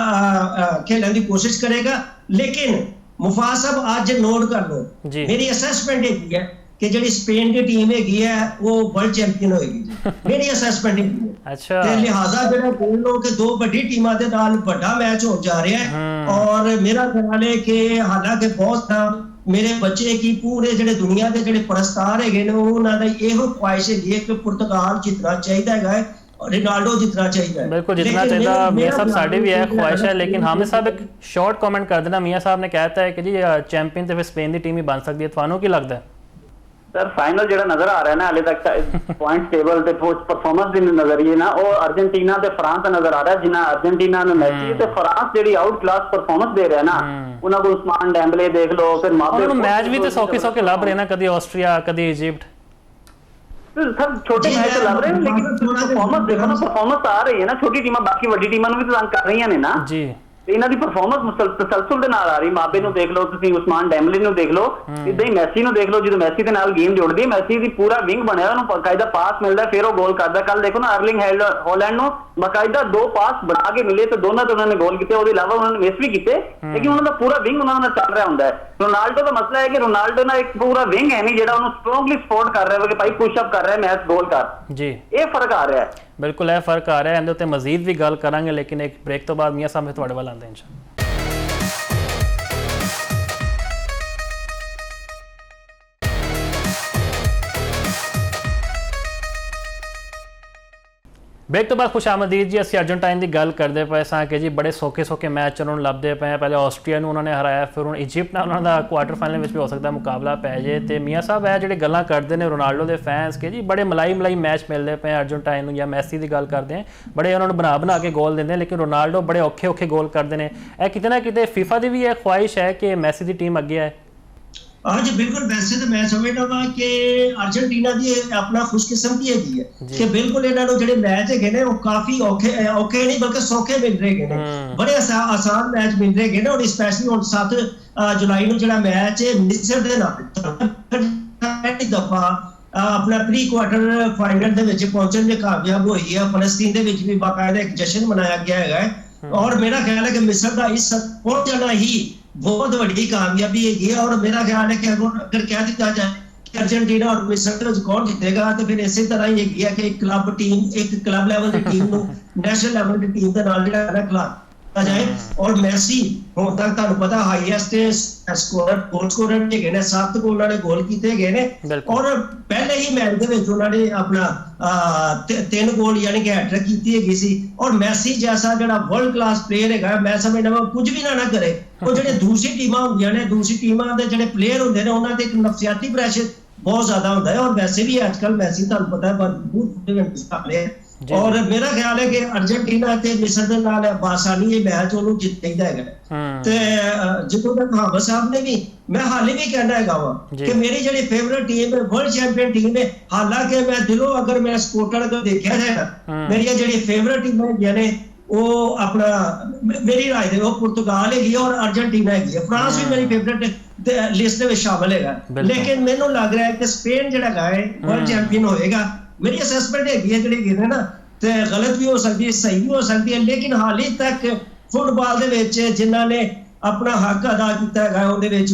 खेलने की कोशिश करेगा। लेकिन मुफाज साहब आज नोट कर लो, मेरी असेसमेंट है कि जिहड़ी स्पेन की टीम है वो वर्ल्ड चैंपियन होएगी। मेरी असेसमेंट है। अच्छा, ते लिहाजा जिहड़ा बोल लो कि 2 बड़ी टीमां दे नाल बड़ा मैच हो जा रहा है। और मेरा ख्याल है कि हालांकि बहुत मेरे बच्चे की पूरे जिहड़े दुनिया के जिहड़े परस्तार है उन्हां दी इहो ख्वाहिश है कि पुर्तगाल जितना चाहिए है, रोनाल्डो जितना चाहिए। बिल्कुल जितना चाहिए। मियां साहब साड़ी भी है ख्वाहिश है, लेकिन हामिद साहब एक शॉर्ट कमेंट कर देना। मियां साहब ने कहता है कि जी चैंपियन तो फिर स्पेन की टीम ही बन सकती है, थानू की लगता है? सर फाइनल जो नजर आ रहा है ना हाले तक पॉइंट टेबल ते परफॉर्मेंस भी नजरिए ना, वो अर्जेंटीना ते फ्रांस नजर आ रहा है। जिन्ना अर्जेंटीना में मैसी ते फ्रांस जेडी आउट क्लास परफॉर्मेंस दे रहा है ना, उन्हां को उस्मान डेम्बले देख लो, फिर माबे मैच भी तो सौखे लब रहे ना, कभी ऑस्ट्रिया कभी इजिप्ट, सर छोटे मैच लग रहे हैं, लेकिन परफॉर्मेंस देखो ना, परफॉर्मेंस आ रही है ना। छोटी टीमां बाकी वड्डी टीमां नूं भी तंग कर रही ने ना जी, ਇਹਨਾਂ ਦੀ ਪਰਫਾਰਮੈਂਸ ਤਸਲਸਲ ਦੇ ਨਾਲ ਆ ਰਹੀ। ਮਾਬੇ ਨੂੰ ਦੇਖ ਲਓ ਤੁਸੀਂ, ਉਸਮਾਨ ਡੈਂਬਲੇ ਨੂੰ ਦੇਖ ਲਓ, ਇਦਾਂ ਹੀ ਮੈਸੀ ਨੂੰ ਦੇਖ ਲਓ। ਜਦੋਂ ਮੈਸੀ ਦੇ ਨਾਲ ਗੇਮ ਜੁੜਦੀ ਹੈ, ਮੈਸੀ ਦੀ ਪੂਰਾ ਵਿੰਗ ਬਣਿਆ, ਉਹਨੂੰ ਬਕਾਇਦਾ ਪਾਸ ਮਿਲਦਾ, ਫਿਰ ਉਹ ਗੋਲ ਕਰਦਾ। ਕੱਲ ਦੇਖੋ ਨਾ ਅਰਲਿੰਗ ਹਾਲੈਂਡ ਨੂੰ ਬਕਾਇਦਾ 2 ਪਾਸ ਬਣਾ ਕੇ ਮਿਲੇ ਤੇ ਦੋਨਾਂ ਤੋਂ ਉਹਨਾਂ ਨੇ ਗੋਲ ਕੀਤੇ। ਉਹਦੇ ਇਲਾਵਾ ਉਹਨਾਂ ਨੇ ਮਿਸ ਵੀ ਕੀਤੇ, ਲੇਕਿਨ ਉਹਨਾਂ ਦਾ ਪੂਰਾ ਵਿੰਗ ਉਹਨਾਂ ਨਾਲ ਚੱਲ ਰਿਹਾ ਹੁੰਦਾ ਹੈ। ਰੋਨਾਲਡੋ ਦਾ ਮਸਲਾ ਹੈ ਕਿ ਰੋਨਾਲਡੋ ਨਾਲ ਇੱਕ ਪੂਰਾ ਵਿੰਗ ਹੈ ਨਹੀਂ ਜਿਹੜਾ ਉਹਨੂੰ ਸਟਰੋਂਗਲੀ ਸਪੋਰਟ ਕਰ ਰਿਹਾ ਹੈ ਕਿ ਭਾਈ ਪੁਸ਼ ਅਪ ਕਰ ਰਿਹਾ, ਮੈਚ ਗੋਲ ਕਰ ਜੀ। ਇਹ ਫਰਕ ਆ ਰਿਹਾ ਹੈ, ਬਿਲਕੁਲ ਇਹ ਫਰਕ ਆ ਰਿਹਾ ਹੈ। ਇਹਦੇ ਉੱਤੇ ਮਜ਼ੀਦ ਵੀ ਗੱਲ ਕਰਾਂਗੇ, ਲੇਕਿਨ ਇੱਕ ਬ੍ਰੇਕ ਤੋਂ ਬਾਅਦ ਮੀਆਂ ਸਾਹਿਬ ਤੁਹਾਡੇ ਵੱਲ ਆਉਂਦੇ ਇਨਸ਼ਾਅੱਲਾ। ब्रेक तो बाद खुश आमदीद जी। ਅਸੀਂ अर्जेंटाइन की गल करते पे सां कि जी बड़े सौखे मैच उन्होंने लभदे पे। पहले ऑस्ट्रिया उन्होंने हराया, फिर हुण इजिप्ट नाल उन्होंने क्वार्टर फाइनल में भी हो सकता मुकाबला पै जाए। तो मियाँ साहब है जिहड़े गल्लां करते हैं रोनाल्डो के फैंस के जी बड़े मलाई मैच मिलते पे अर्जेंटाइन या मैसी की गल करते हैं, बड़े उन्होंने बना के गोल देंगे, लेकिन रोनाल्डो बड़े औखे गोल करते हैं। किते ना किते फीफा की भी यह ख्वाहिश है कि मैसी की टीम अगे है। आज बिल्कुल वैसे तो मैं समझदा वा कि अर्जेंटीना दी अपना खुशकिस्मती हैगी है कि बिल्कुल इन्हां नूं जिहड़े मैच हैगे ने वो काफी औखे नहीं बल्कि सौखे मिल रहे ने, बड़े आसान मैच मिल रहे ने। और स्पैशली हुण 7 जुलाई नूं जिहड़ा मैच है मिस्र दे नाल पहली दफा अपना प्री क्वार्टर फाइनल दे विच पहुंचण दे कामयाब होई है। फलस्तीन दे विच भी बाकायदा एक जश्न मनाया गया है और मेरा ख्याल है कि मिस्र दा इस पहुंच जाना ही बहुत बड़ी कामयाबी है। और मेरा ख्याल है कि अगर कह दिया जाए कि अर्जेंटीना और मिस्र कौन जीतेगा तो फिर इसी तरह ही है कि एक क्लब लेवल की टीम को नेशनल लेवल की टीम के नाल जिहड़ा खिला जाए। और मैसी हुण तक तुहानूं पता हाईएस्ट गोल स्कोरर हैगे ने, 7 को उन्होंने गोल कीते गए ने और पहले ही मैच दे विच उन्होंने अपना 3 गोल यानी कि हैट्रिक कीती हैगी सी। और मैसी जैसा जिहड़ा वर्ल्ड क्लास प्लेयर हैगा, मैं समझदा मैं कुछ भी ना करे ਉਹ ਜਿਹੜੇ ਦੂਸਰੀ ਟੀਮਾਂ ਹੁੰਦੀਆਂ ਨੇ, ਦੂਸਰੀ ਟੀਮਾਂ ਦੇ ਜਿਹੜੇ ਪਲੇਅਰ ਹੁੰਦੇ ਨੇ ਉਹਨਾਂ ਤੇ ਇੱਕ ਨਫਸੀਆਤੀ ਪ੍ਰੈਸ਼ਰ ਬਹੁਤ ਜ਼ਿਆਦਾ ਹੁੰਦਾ ਹੈ। ਔਰ ਵੈਸੇ ਵੀ ਅੱਜਕੱਲ ਮੈਸੀ ਤੁਹਾਨੂੰ ਪਤਾ ਹੈ ਬਹੁਤ ਇਵੈਂਟਸ ਕਰ ਰਿਹਾ ਹੈ। ਔਰ ਮੇਰਾ ਖਿਆਲ ਹੈ ਕਿ ਅਰਜਨਟੀਨਾ ਤੇ ਮਿਸਰ ਦੇ ਨਾਲ ਬਾਸਾਨੀ ਇਹ ਮੈਚ ਉਹਨੂੰ ਜਿੱਤੇਗਾ ਹੈਗਾ। ਤੇ ਜਦੋਂ ਤੱਕ ਹਾਵਰ ਸਾਹਿਬ ਨੇ ਵੀ ਮੈਂ ਹਾਲੇ ਵੀ ਕਹਿਣਾ ਹੈਗਾ ਵਾ ਕਿ ਮੇਰੀ ਜਿਹੜੀ ਫੇਵਰਿਟ ਟੀਮ ਹੈ ਵਰਲਡ ਚੈਂਪੀਅਨ ਟੀਮ ਹੈ। ਹਾਲਾਂਕਿ ਮੈਂ ਦਿਲੋਂ ਅਗਰ ਮੈਂ ਸਪੋਰਟਰ ਅਗਰ ਦੇਖਿਆ ਜਾਏਗਾ ਮੇਰੀਆਂ ਜਿਹੜੀ ਫੇਵਰਿਟ ਟੀਮਾਂ ਹੈਗੀਆਂ ਨੇ ਉਹ ਆਪਣਾ ਮੇਰੀ ਰਾਏ ਦੇ ਉਹ ਪੁਰਤਗਾਲ ਹੈਗੀ ਔਰ ਅਰਜਨਟੀਨਾ ਹੈਗੀ ਹੈ। ਫਰਾਂਸ ਵੀ ਮੇਰੀ ਫੇਵਰਿਟ ਲਿਸਟ ਦੇ ਵਿੱਚ ਸ਼ਾਮਲ ਹੈਗਾ, ਲੇਕਿਨ ਮੈਨੂੰ ਲੱਗ ਰਿਹਾ ਹੈ ਕਿ ਸਪੇਨ ਜਿਹੜਾ ਹੈ ਵਰਲਡ ਚੈਂਪੀਅਨ ਹੋਏਗਾ। ਮੇਰੀ ਅਸੈਸਮੈਂਟ ਹੈਗੀ ਹੈ ਜਿਹੜੀ ਕਹਿੰਦੇ ਨਾ ਤੇ ਗਲਤ ਵੀ ਹੋ ਸਕਦੀ ਹੈ ਸਹੀ ਵੀ ਹੋ ਸਕਦੀ ਹੈ, ਲੇਕਿਨ ਹਾਲੇ ਤੱਕ ਫੁੱਟਬਾਲ ਦੇ ਵਿੱਚ ਜਿਨ੍ਹਾਂ ਨੇ ਆਪਣਾ ਹੱਕ ਅਦਾ ਕੀਤਾ ਹੈਗਾ ਉਹਦੇ ਵਿੱਚ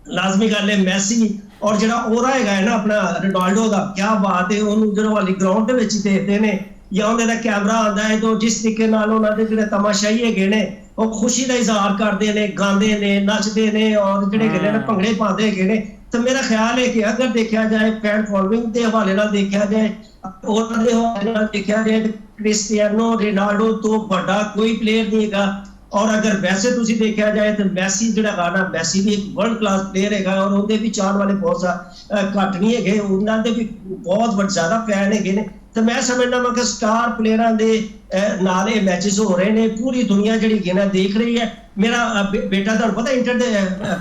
ਲਾਜ਼ਮੀ ਗੱਲ ਹੈ ਮੈਸੀ ਔਰ ਜਿਹੜਾ ਉਹਦਾ ਹੈਗਾ ਨਾ ਆਪਣਾ ਰੋਨਾਲਡੋ ਦਾ ਕਿਆ ਬਾਤ ਹੈ। ਉਹਨੂੰ ਜਦੋਂ ਵਾਲੀ ਗਰਾਊਂਡ ਦੇ ਵਿੱਚ ਦੇਖਦੇ ਨੇ ਜਾਂ ਉਹਨਾਂ ਦਾ ਕੈਮਰਾ ਆਉਂਦਾ ਹੈ ਤਾਂ ਜਿਸ ਤਰੀਕੇ ਨਾਲ ਉਹਨਾਂ ਦੇ ਜਿਹੜੇ ਤਮਾਸ਼ਾਈ ਹੈਗੇ ਨੇ ਉਹ ਖੁਸ਼ੀ ਦਾ ਇਜ਼ਹਾਰ ਕਰਦੇ ਨੇ, ਗਾਉਂਦੇ ਨੇ, ਨੱਚਦੇ ਨੇ ਔਰ ਜਿਹੜੇ ਹੈਗੇ ਨੇ ਭੰਗੜੇ ਪਾਉਂਦੇ ਹੈਗੇ ਨੇ। ਤਾਂ ਮੇਰਾ ਖਿਆਲ ਹੈ ਕਿ ਅਗਰ ਦੇਖਿਆ ਜਾਏ ਫੈਨ ਫੋਲੋਇੰਗ ਦੇ ਹਵਾਲੇ ਨਾਲ ਦੇਖਿਆ ਜਾਏ, ਉਹਨਾਂ ਦੇ ਹਵਾਲੇ ਨਾਲ ਦੇਖਿਆ ਜਾਏ ਕ੍ਰਿਸਟੀਆਨੋ ਰੋਨਾਲਡੋ ਤੋਂ ਵੱਡਾ ਕੋਈ ਪਲੇਅਰ ਨਹੀਂ ਹੈਗਾ। ਔਰ ਅਗਰ ਵੈਸੇ ਤੁਸੀਂ ਦੇਖਿਆ ਜਾਏ ਤਾਂ ਮੈਸੀ ਜਿਹੜਾ ਹੈਗਾ ਮੈਸੀ ਵੀ ਇੱਕ ਵਰਲਡ ਕਲਾਸ ਪਲੇਅਰ ਹੈਗਾ ਔਰ ਉਹਦੇ ਵੀ ਚਾਹਣ ਵਾਲੇ ਬਹੁਤ ਘੱਟ ਨਹੀਂ ਹੈਗੇ, ਉਹਨਾਂ ਦੇ ਵੀ ਬਹੁਤ ਜ਼ਿਆਦਾ ਫੈਨ ਹੈਗੇ ਨੇ। ਤੇ ਮੈਂ ਸਮਝਦਾ ਮੈਂ ਕਿ ਸਟਾਰ ਪਲੇਅਰਾਂ ਦੇ ਨਾਲ ਇਹ ਮੈਚਸ ਹੋ ਰਹੇ ਨੇ, ਪੂਰੀ ਦੁਨੀਆ ਜਿਹੜੀ ਹੈ ਨਾ ਦੇਖ ਰਹੀ ਹੈ। ਮੇਰਾ ਬੇਟਾ ਤੁਹਾਨੂੰ ਪਤਾ ਇੰਟਰ ਦੇ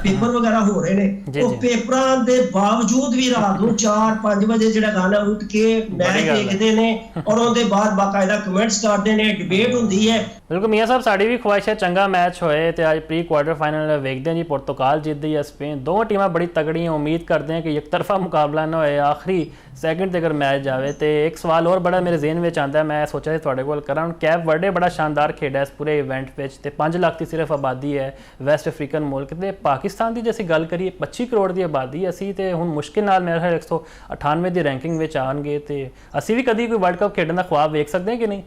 ਪੇਪਰ ਵਗੈਰਾ ਹੋ ਰਹੇ ਨੇ, ਉਹ ਪੇਪਰਾਂ ਦੇ ਬਾਵਜੂਦ ਵੀ ਰਾਤ ਨੂੰ 4-5 ਵਜੇ ਜਿਹੜਾ ਗਾਣਾ ਉੱਠ ਕੇ ਮੈਚ ਦੇਖਦੇ ਨੇ ਔਰ ਉਹਦੇ ਬਾਅਦ ਬਾਕਾਇਦਾ ਕਮੈਂਟਸ ਕਰਦੇ ਨੇ, ਡਿਬੇਟ ਹੁੰਦੀ ਹੈ। ਬਿਲਕੁਲ ਮੀਆਂ ਸਾਹਿਬ, ਸਾਡੀ ਵੀ ਖੁਆਇਸ਼ ਹੈ ਚੰਗਾ ਮੈਚ ਹੋਏ ਤੇ ਅੱਜ ਪ੍ਰੀ ਕੁਆਰਟਰ ਫਾਈਨਲ ਵੇਖਦੇ ਹਾਂ ਜੀ ਪੁਰਤਗਾਲ ਜਿੱਤਦੀ ਹੈ ਸਪੇਨ। ਦੋਵਾਂ ਟੀਮਾਂ ਬੜੀ ਤਗੜੀਆਂ, ਉਮੀਦ ਕਰਦੇ ਹਾਂ ਕਿ ਇੱਕ ਤਰਫਾ ਮੁਕਾਬਲਾ ਨਾ ਹੋਏ, ਆਖਰੀ ਸੈਕਿੰਡ ਤੇ ਅਗਰ ਮੈਚ ਜਾਵੇ। ਤੇ ਇੱਕ ਸਵਾਲ ਹੋਰ ਬੜਾ ਮੇਰੇ ਜ਼ਿਹਨ ਵਿੱਚ ਆਉਂਦਾ, ਮੈਂ ਸੋਚਿਆ ਸੀ ਤੁਹਾਡੇ ਕੋਲ ਕਰਾਂ। ਕੈਪ ਵਰਡੇ ਬੜਾ ਸ਼ਾਨਦਾਰ ਖੇਡਿਆ ਇਸ ਪੂਰੇ ਇਵੈਂਟ ਵਿੱਚ ਤੇ 5 ਲੱਖ ਦੀ ਸਿਰਫ ਆਬਾਦੀ ਹੈ ਵੈਸਟ ਅਫਰੀਕਨ ਮੁਲਕ ਤੇ ਪਾਕਿਸਤਾਨ ਦੀ ਜੇ ਅਸੀਂ ਗੱਲ ਕਰੀਏ 25 ਕਰੋੜ ਦੀ ਆਬਾਦੀ। ਅਸੀਂ ਤੇ ਹੁਣ ਮੁਸ਼ਕਿਲ ਨਾਲ ਮੇਰੇ ਖਿਆਲ 198 ਦੀ ਰੈਂਕਿੰਗ ਵਿੱਚ ਆਉਣਗੇ ਤੇ ਅਸੀਂ ਵੀ ਕਦੀ ਕੋਈ ਵਰਲਡ ਕੱਪ ਖੇਡਣ ਦਾ ਖੁਆਬ ਵੇਖ ਸਕਦੇ ਹਾਂ ਕਿ ਨਹੀਂ?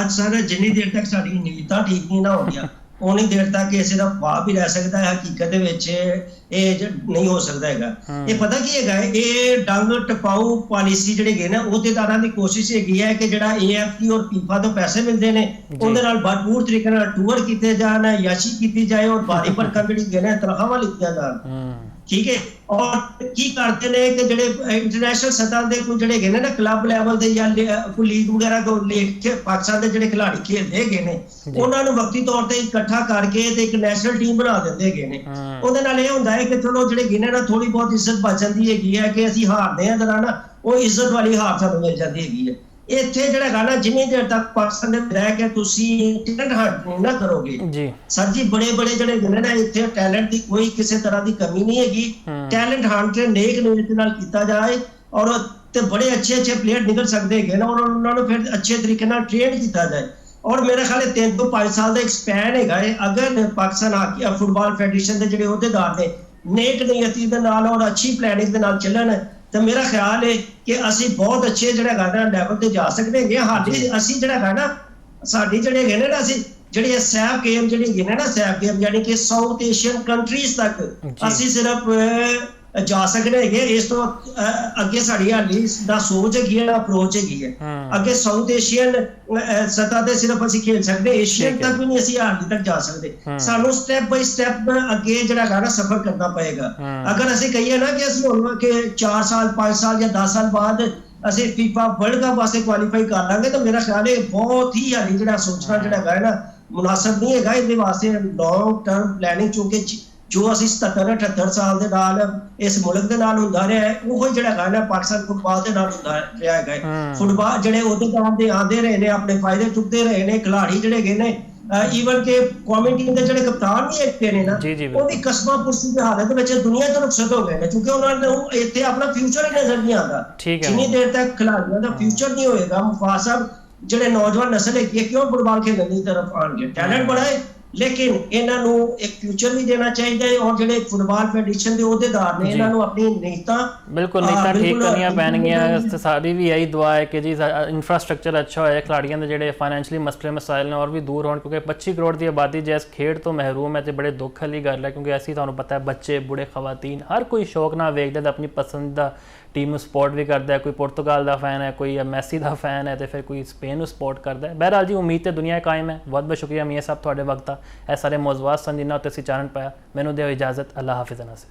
ਸਰ ਜਿੰਨੀ ਦੇਰ ਤੱਕ ਸਾਡੀ ਨੀਅਤਾਂ ਠੀਕ ਨਹੀਂ ਨਾ ਹੋਣਗੀਆਂ ਉਨੀ ਦੇਰ ਤੱਕ ਕਿਸੇ ਦਾ ਖੁਆਬ ਹੀ ਰਹਿ ਸਕਦਾ ਹੈ। ਹਕੀਕਤ ਦੇ ਵਿੱਚ ਇਹ ਨਹੀਂ ਹੋ ਸਕਦਾ ਹੈਗਾ। ਇਹ ਪਤਾ ਕੀ ਹੈਗਾ, ਇਹ ਡੰਗ ਟਪਾਊ ਪਾਲਿਸੀ ਜਿਹੜੇ ਹੈਗੇ ਨਾ ਅਹੁਦੇਦਾਰਾਂ ਦੀ ਕੋਸ਼ਿਸ਼ ਹੈਗੀ ਹੈ ਕਿ ਜਿਹੜਾ AFC ਔਰ FIFA ਤੋਂ ਪੈਸੇ ਮਿਲਦੇ ਨੇ ਉਹਦੇ ਨਾਲ ਭਰਪੂਰ ਤਰੀਕੇ ਨਾਲ ਟੂਰ ਕੀਤੇ ਜਾਣ, ਯਾਸ਼ੀ ਕੀਤੀ ਜਾਏ ਔਰ ਭਾਰੀ ਭਰਕਮ ਜਿਹੜੀ ਹੈਗੇ ਨੇ ਤਨਖਾਹਾਂ ਲਿੱਤੀਆਂ ਜਾਣ। ਠੀਕ ਹੈ। ਔਰ ਕੀ ਕਰਦੇ ਨੇ ਕਿ ਜਿਹੜੇ ਇੰਟਰਨੈਸ਼ਨਲ ਸਤਹ ਦੇ ਕੋਈ ਜਿਹੜੇ ਹੈਗੇ ਨੇ ਨਾ ਕਲੱਬ ਲੈਵਲ ਦੇ ਜਾਂ ਕੋਈ ਲੀਗ ਵਗੈਰਾ ਤੋਂ ਲਿਖ ਕੇ ਪਾਕਿਸਤਾਨ ਦੇ ਜਿਹੜੇ ਖਿਡਾਰੀ ਖੇਡਦੇ ਹੈਗੇ ਨੇ ਉਹਨਾਂ ਨੂੰ ਵਕਤੀ ਤੌਰ ਤੇ ਇਕੱਠਾ ਕਰਕੇ ਤੇ ਇੱਕ ਨੈਸ਼ਨਲ ਟੀਮ ਬਣਾ ਦਿੰਦੇ ਹੈਗੇ ਨੇ। ਉਹਦੇ ਨਾਲ ਇਹ ਹੁੰਦਾ ਹੈ ਕਿ ਚਲੋ ਜਿਹੜੇ ਗਿਣੇ ਨਾ ਥੋੜੀ ਬਹੁਤ ਇੱਜ਼ਤ ਬਚ ਜਾਂਦੀ ਹੈਗੀ ਹੈ ਕਿ ਅਸੀਂ ਹਾਰਦੇ ਹਾਂ ਤਾਂ ਨਾ ਉਹ ਇੱਜ਼ਤ ਵਾਲੀ ਹਾਰ ਸਾਨੂੰ ਮਿਲ ਜਾਂਦੀ ਹੈਗੀ ਹੈ। ਇੱਥੇ ਜਿਹੜਾ ਗਾਣਾ ਜਿੰਨੀ ਦੇਰ ਤੱਕ ਪਾਕਿਸਤਾਨ ਦੇ ਰਹਿ ਕੇ ਤੁਸੀਂ ਟੈਲੈਂਟ ਹੰਟ ਨਾ ਕਰੋਗੇ ਜੀ ਸਰ ਜੀ, ਬੜੇ ਜਿਹੜੇ ਗਿਣੇ ਨਾ ਇੱਥੇ ਟੈਲੈਂਟ ਦੀ ਕੋਈ ਕਿਸੇ ਤਰ੍ਹਾਂ ਦੀ ਕਮੀ ਨਹੀਂ ਹੈਗੀ। ਟੈਲੈਂਟ ਹੰਟ ਨੇਕ ਨੀਅਤ ਨਾਲ ਕੀਤਾ ਜਾਏ ਔਰ ਤੇ ਬੜੇ ਅੱਛੇ ਪਲੇਅਰ ਨਿਕਲ ਸਕਦੇ ਹੈਗੇ ਨਾ ਔਰ ਉਹਨਾਂ ਨੂੰ ਫਿਰ ਅੱਛੇ ਤਰੀਕੇ ਨਾਲ ਟ੍ਰੇਨ ਕੀਤਾ ਜਾਏ। ਔਰ ਮੇਰੇ ਖਿਆਲ 3 ਤੋਂ 5 ਸਾਲ ਦਾ ਇੱਕ ਸਪੈਨ ਹੈਗਾ ਹੈ। ਅਗਰ ਪਾਕਿਸਤਾਨ ਫੁੱਟਬਾਲ ਫੈਡਰੇਸ਼ਨ ਦੇ ਜਿਹੜੇ ਅਹੁਦੇਦਾਰ ਨੇ ਨੇਕ ਨੀਅਤੀ ਦੇ ਨਾਲ ਔਰ ਅੱਛੀ ਪਲੈਨਿੰਗ ਦੇ ਨਾਲ ਚੱਲਣ ਤਾਂ ਮੇਰਾ ਖਿਆਲ ਹੈ ਕਿ ਅਸੀਂ ਬਹੁਤ ਅੱਛੇ ਜਿਹੜਾ ਹੈਗਾ ਲੈਵਲ ਤੇ ਜਾ ਸਕਦੇ ਹੈਗੇ। ਸਾਡੀ ਅਸੀਂ ਜਿਹੜਾ ਹੈਗਾ ਨਾ ਸਾਡੀ ਜਿਹੜੇ ਹੈਗੇ ਨੇ ਨਾ ਅਸੀਂ ਜਿਹੜੀ ਸੈਫ ਗੇਮ ਜਿਹੜੀ ਹੈਗੀ ਨਾ ਸੈਫ ਗੇਮ ਯਾਨੀ ਕਿ ਸਾਊਥ ਏਸ਼ੀਅਨ ਕੰਟਰੀਜ਼ ਤੱਕ ਅਸੀਂ ਸਿਰਫ ਜਾ ਸਕਦੇ ਹੈਗੇ। ਇਸ ਤੋਂ ਅੱਗੇ ਸਾਡੀ ਹਾਲੀ ਦਾ ਸੋਚ ਹੈਗੀ ਹੈ, ਅਪਰੋਚ ਹੈਗੀ ਹੈ। ਅੱਗੇ ਸਾਊਥ ਏਸ਼ੀਅਨ ਸਤਹ ਤੇ ਸਿਰਫ ਅਸੀਂ ਖੇਡ ਸਕਦੇ, ਏਸ਼ੀਅਨ ਤੱਕ ਵੀ ਨਹੀਂ ਅਸੀਂ ਹਾਲੀ ਤੱਕ ਜਾ ਸਕਦੇ। ਸਾਨੂੰ ਸਟੈਪ ਬਾਈ ਸਟੈਪ ਅੱਗੇ ਜਿਹੜਾ ਹੈਗਾ ਨਾ ਸਫਰ ਕਰਨਾ ਪਏਗਾ। ਅਗਰ ਅਸੀਂ ਕਹੀਏ ਨਾ ਕਿ ਅਸੀਂ ਹੁਣ ਕਿ 4 ਸਾਲ 5 ਸਾਲ ਜਾਂ 10 ਸਾਲ ਬਾਅਦ ਅਸੀਂ FIFA ਵਰਲਡ ਕੱਪ ਵਾਸਤੇ ਕੁਆਲੀਫਾਈ ਕਰ ਲਾਂਗੇ ਤਾਂ ਮੇਰਾ ਖਿਆਲ ਹੈ ਬਹੁਤ ਹੀ ਹਾਲੀ ਜਿਹੜਾ ਸੋਚਣਾ ਜਿਹੜਾ ਹੈਗਾ ਨਾ ਮੁਨਾਸਬ ਨਹੀਂ ਹੈਗਾ। ਇਹਦੇ ਵਾਸਤੇ ਲੌਂਗ ਟਰਮ ਪਲੈਨਿੰਗ ਚੂੰਕਿ ਜੋ ਅਸੀਂ 77-78 ਸਾਲ ਦੇ ਨਾਲ ਇਸ ਮੁਲਕ ਦੇ ਨਾਲ ਹੁੰਦਾ ਰਿਹਾ ਹੈ, ਉਹ ਜਿਹੜਾ ਗੱਲ ਹੈ ਪਾਕਿਸਤਾਨ ਫੁੱਟਬਾਲ ਦੇ ਨਾਲ ਹੁੰਦਾ ਰਿਹਾ ਹੈਗਾ। ਫੁੱਟਬਾਲ ਜਿਹੜੇ ਅਹੁਦੇਦਾਰ ਦੇ ਆਉਂਦੇ ਰਹੇ ਨੇ, ਆਪਣੇ ਫਾਇਦੇ ਚੁੱਕਦੇ ਰਹੇ ਨੇ, ਖਿਲਾੜੀ ਜਿਹੜੇ ਗਏ ਨੇ, ਈਵਨ ਕਿ ਕੌਮੀ ਟੀਮ ਦੇ ਜਿਹੜੇ ਕਪਤਾਨ ਵੀ ਇੱਕ ਨੇ ਨਾ, ਉਹ ਵੀ ਕਸਬਾ ਪੁਰਸੀ ਦੀ ਹਾਲਤ ਵਿੱਚ ਦੁਨੀਆ ਤੋਂ ਰੁਖਸਤ ਹੋ ਗਏ ਨੇ, ਕਿਉਂਕਿ ਉਹਨਾਂ ਨੂੰ ਇੱਥੇ ਆਪਣਾ ਫਿਊਚਰ ਹੀ ਨਜ਼ਰ ਨਹੀਂ ਆਉਂਦਾ। ਜਿੰਨੀ ਦੇਰ ਤੱਕ ਖਿਲਾੜੀਆਂ ਦਾ ਫਿਊਚਰ ਨਹੀਂ ਹੋਏਗਾ, ਮੁਫਾਜ਼ ਸਾਹਿਬ ਜਿਹੜੇ ਨੌਜਵਾਨ ਨਸਲ ਹੈਗੀ ਹੈ, ਕਿਉਂ ਫੁੱਟਬਾਲ ਖੇਡਣ ਦੀ ਤਰਫ ਆਉਣਗੇ? ਟੈਲੈਂਟ ਬੜਾ ਹੈ, ਲੇਕਿਨ ਇਹਨਾਂ ਨੂੰ ਇੱਕ ਫਿਊਚਰ ਵੀ ਦੇਣਾ ਚਾਹੀਦਾ ਹੈ, ਔਰ ਜਿਹੜੇ ਫੁੱਟਬਾਲ ਫੈਡਰੇਸ਼ਨ ਦੇ ਅਹੁਦੇਦਾਰ ਨੇ ਇਹਨਾਂ ਨੂੰ ਆਪਣੀ ਨੀਤਾਂ ਬਿਲਕੁਲ ਠੀਕ ਕਰਨੀਆਂ ਪੈਣਗੀਆਂ। ਸਾਡੀ ਵੀ ਇਹੀ ਦੁਆ ਹੈ ਕਿ ਜੀ ਇਨਫਰਾਸਟ੍ਰਕਚਰ ਅੱਛਾ ਹੋਏ, ਖਿਲਾੜੀਆਂ ਦੇ ਜਿਹੜੇ ਫਾਈਨੈਂਸ਼ੀਅਲੀ ਮਸਲੇ ਨੇ ਔਰ ਵੀ ਦੂਰ ਹੋਣ, ਕਿਉਂਕਿ 25 ਕਰੋੜ ਦੀ ਆਬਾਦੀ ਜੇ ਇਸ ਖੇਡ ਤੋਂ ਮਹਿਰੂਮ ਹੈ ਤੇ ਬੜੇ ਦੁੱਖ ਵਾਲੀ ਗੱਲ ਹੈ, ਕਿਉਂਕਿ ਅਸੀਂ ਤੁਹਾਨੂੰ ਪਤਾ ਹੈ ਬੱਚੇ, ਬੁੜੇ, ਖਵਾਤੀਨ ਹਰ ਕੋਈ ਸ਼ੌਕ ਨਾਲ ਵੇਖਦਾ ਤੇ ਆਪਣੀ ਪਸੰਦੀਦਾ ਟੀਮ ਨੂੰ ਸਪੋਰਟ ਵੀ ਕਰਦਾ ਹੈ। ਕੋਈ ਪੁਰਤਗਾਲ ਦਾ ਫੈਨ ਹੈ, ਕੋਈ ਮੈਸੀ ਦਾ ਫੈਨ ਹੈ ਤੇ ਫਿਰ ਕੋਈ ਸਪੇਨ ਨੂੰ ਸਪੋਰਟ ਕਰਦਾ ਹੈ। ਬਹਰਹਾਲ ਜੀ ਉਮੀਦ ਤੇ ਦੁਨੀਆ ਕਾਇਮ ਹੈ। ਬਹੁਤ ਬਹੁਤ ਸ਼ੁਕਰੀਆ ਮੀਆਂ ਸਾਹਿਬ ਤੁਹਾਡੇ ਵਕਤ ਦਾ। ਇਹ ਸਾਰੇ ਮੌਜ਼ੂਆਤ ਸਨ ਜਿਨ੍ਹਾਂ ਉੱਤੇ ਅਸੀਂ ਚਾਨਣ ਪਾਇਆ। ਮੈਨੂੰ ਦਿਓ ਇਜਾਜ਼ਤ। ਅੱਲਾ ਹਾਫਿਜ਼ ਨਾਸਿਰ।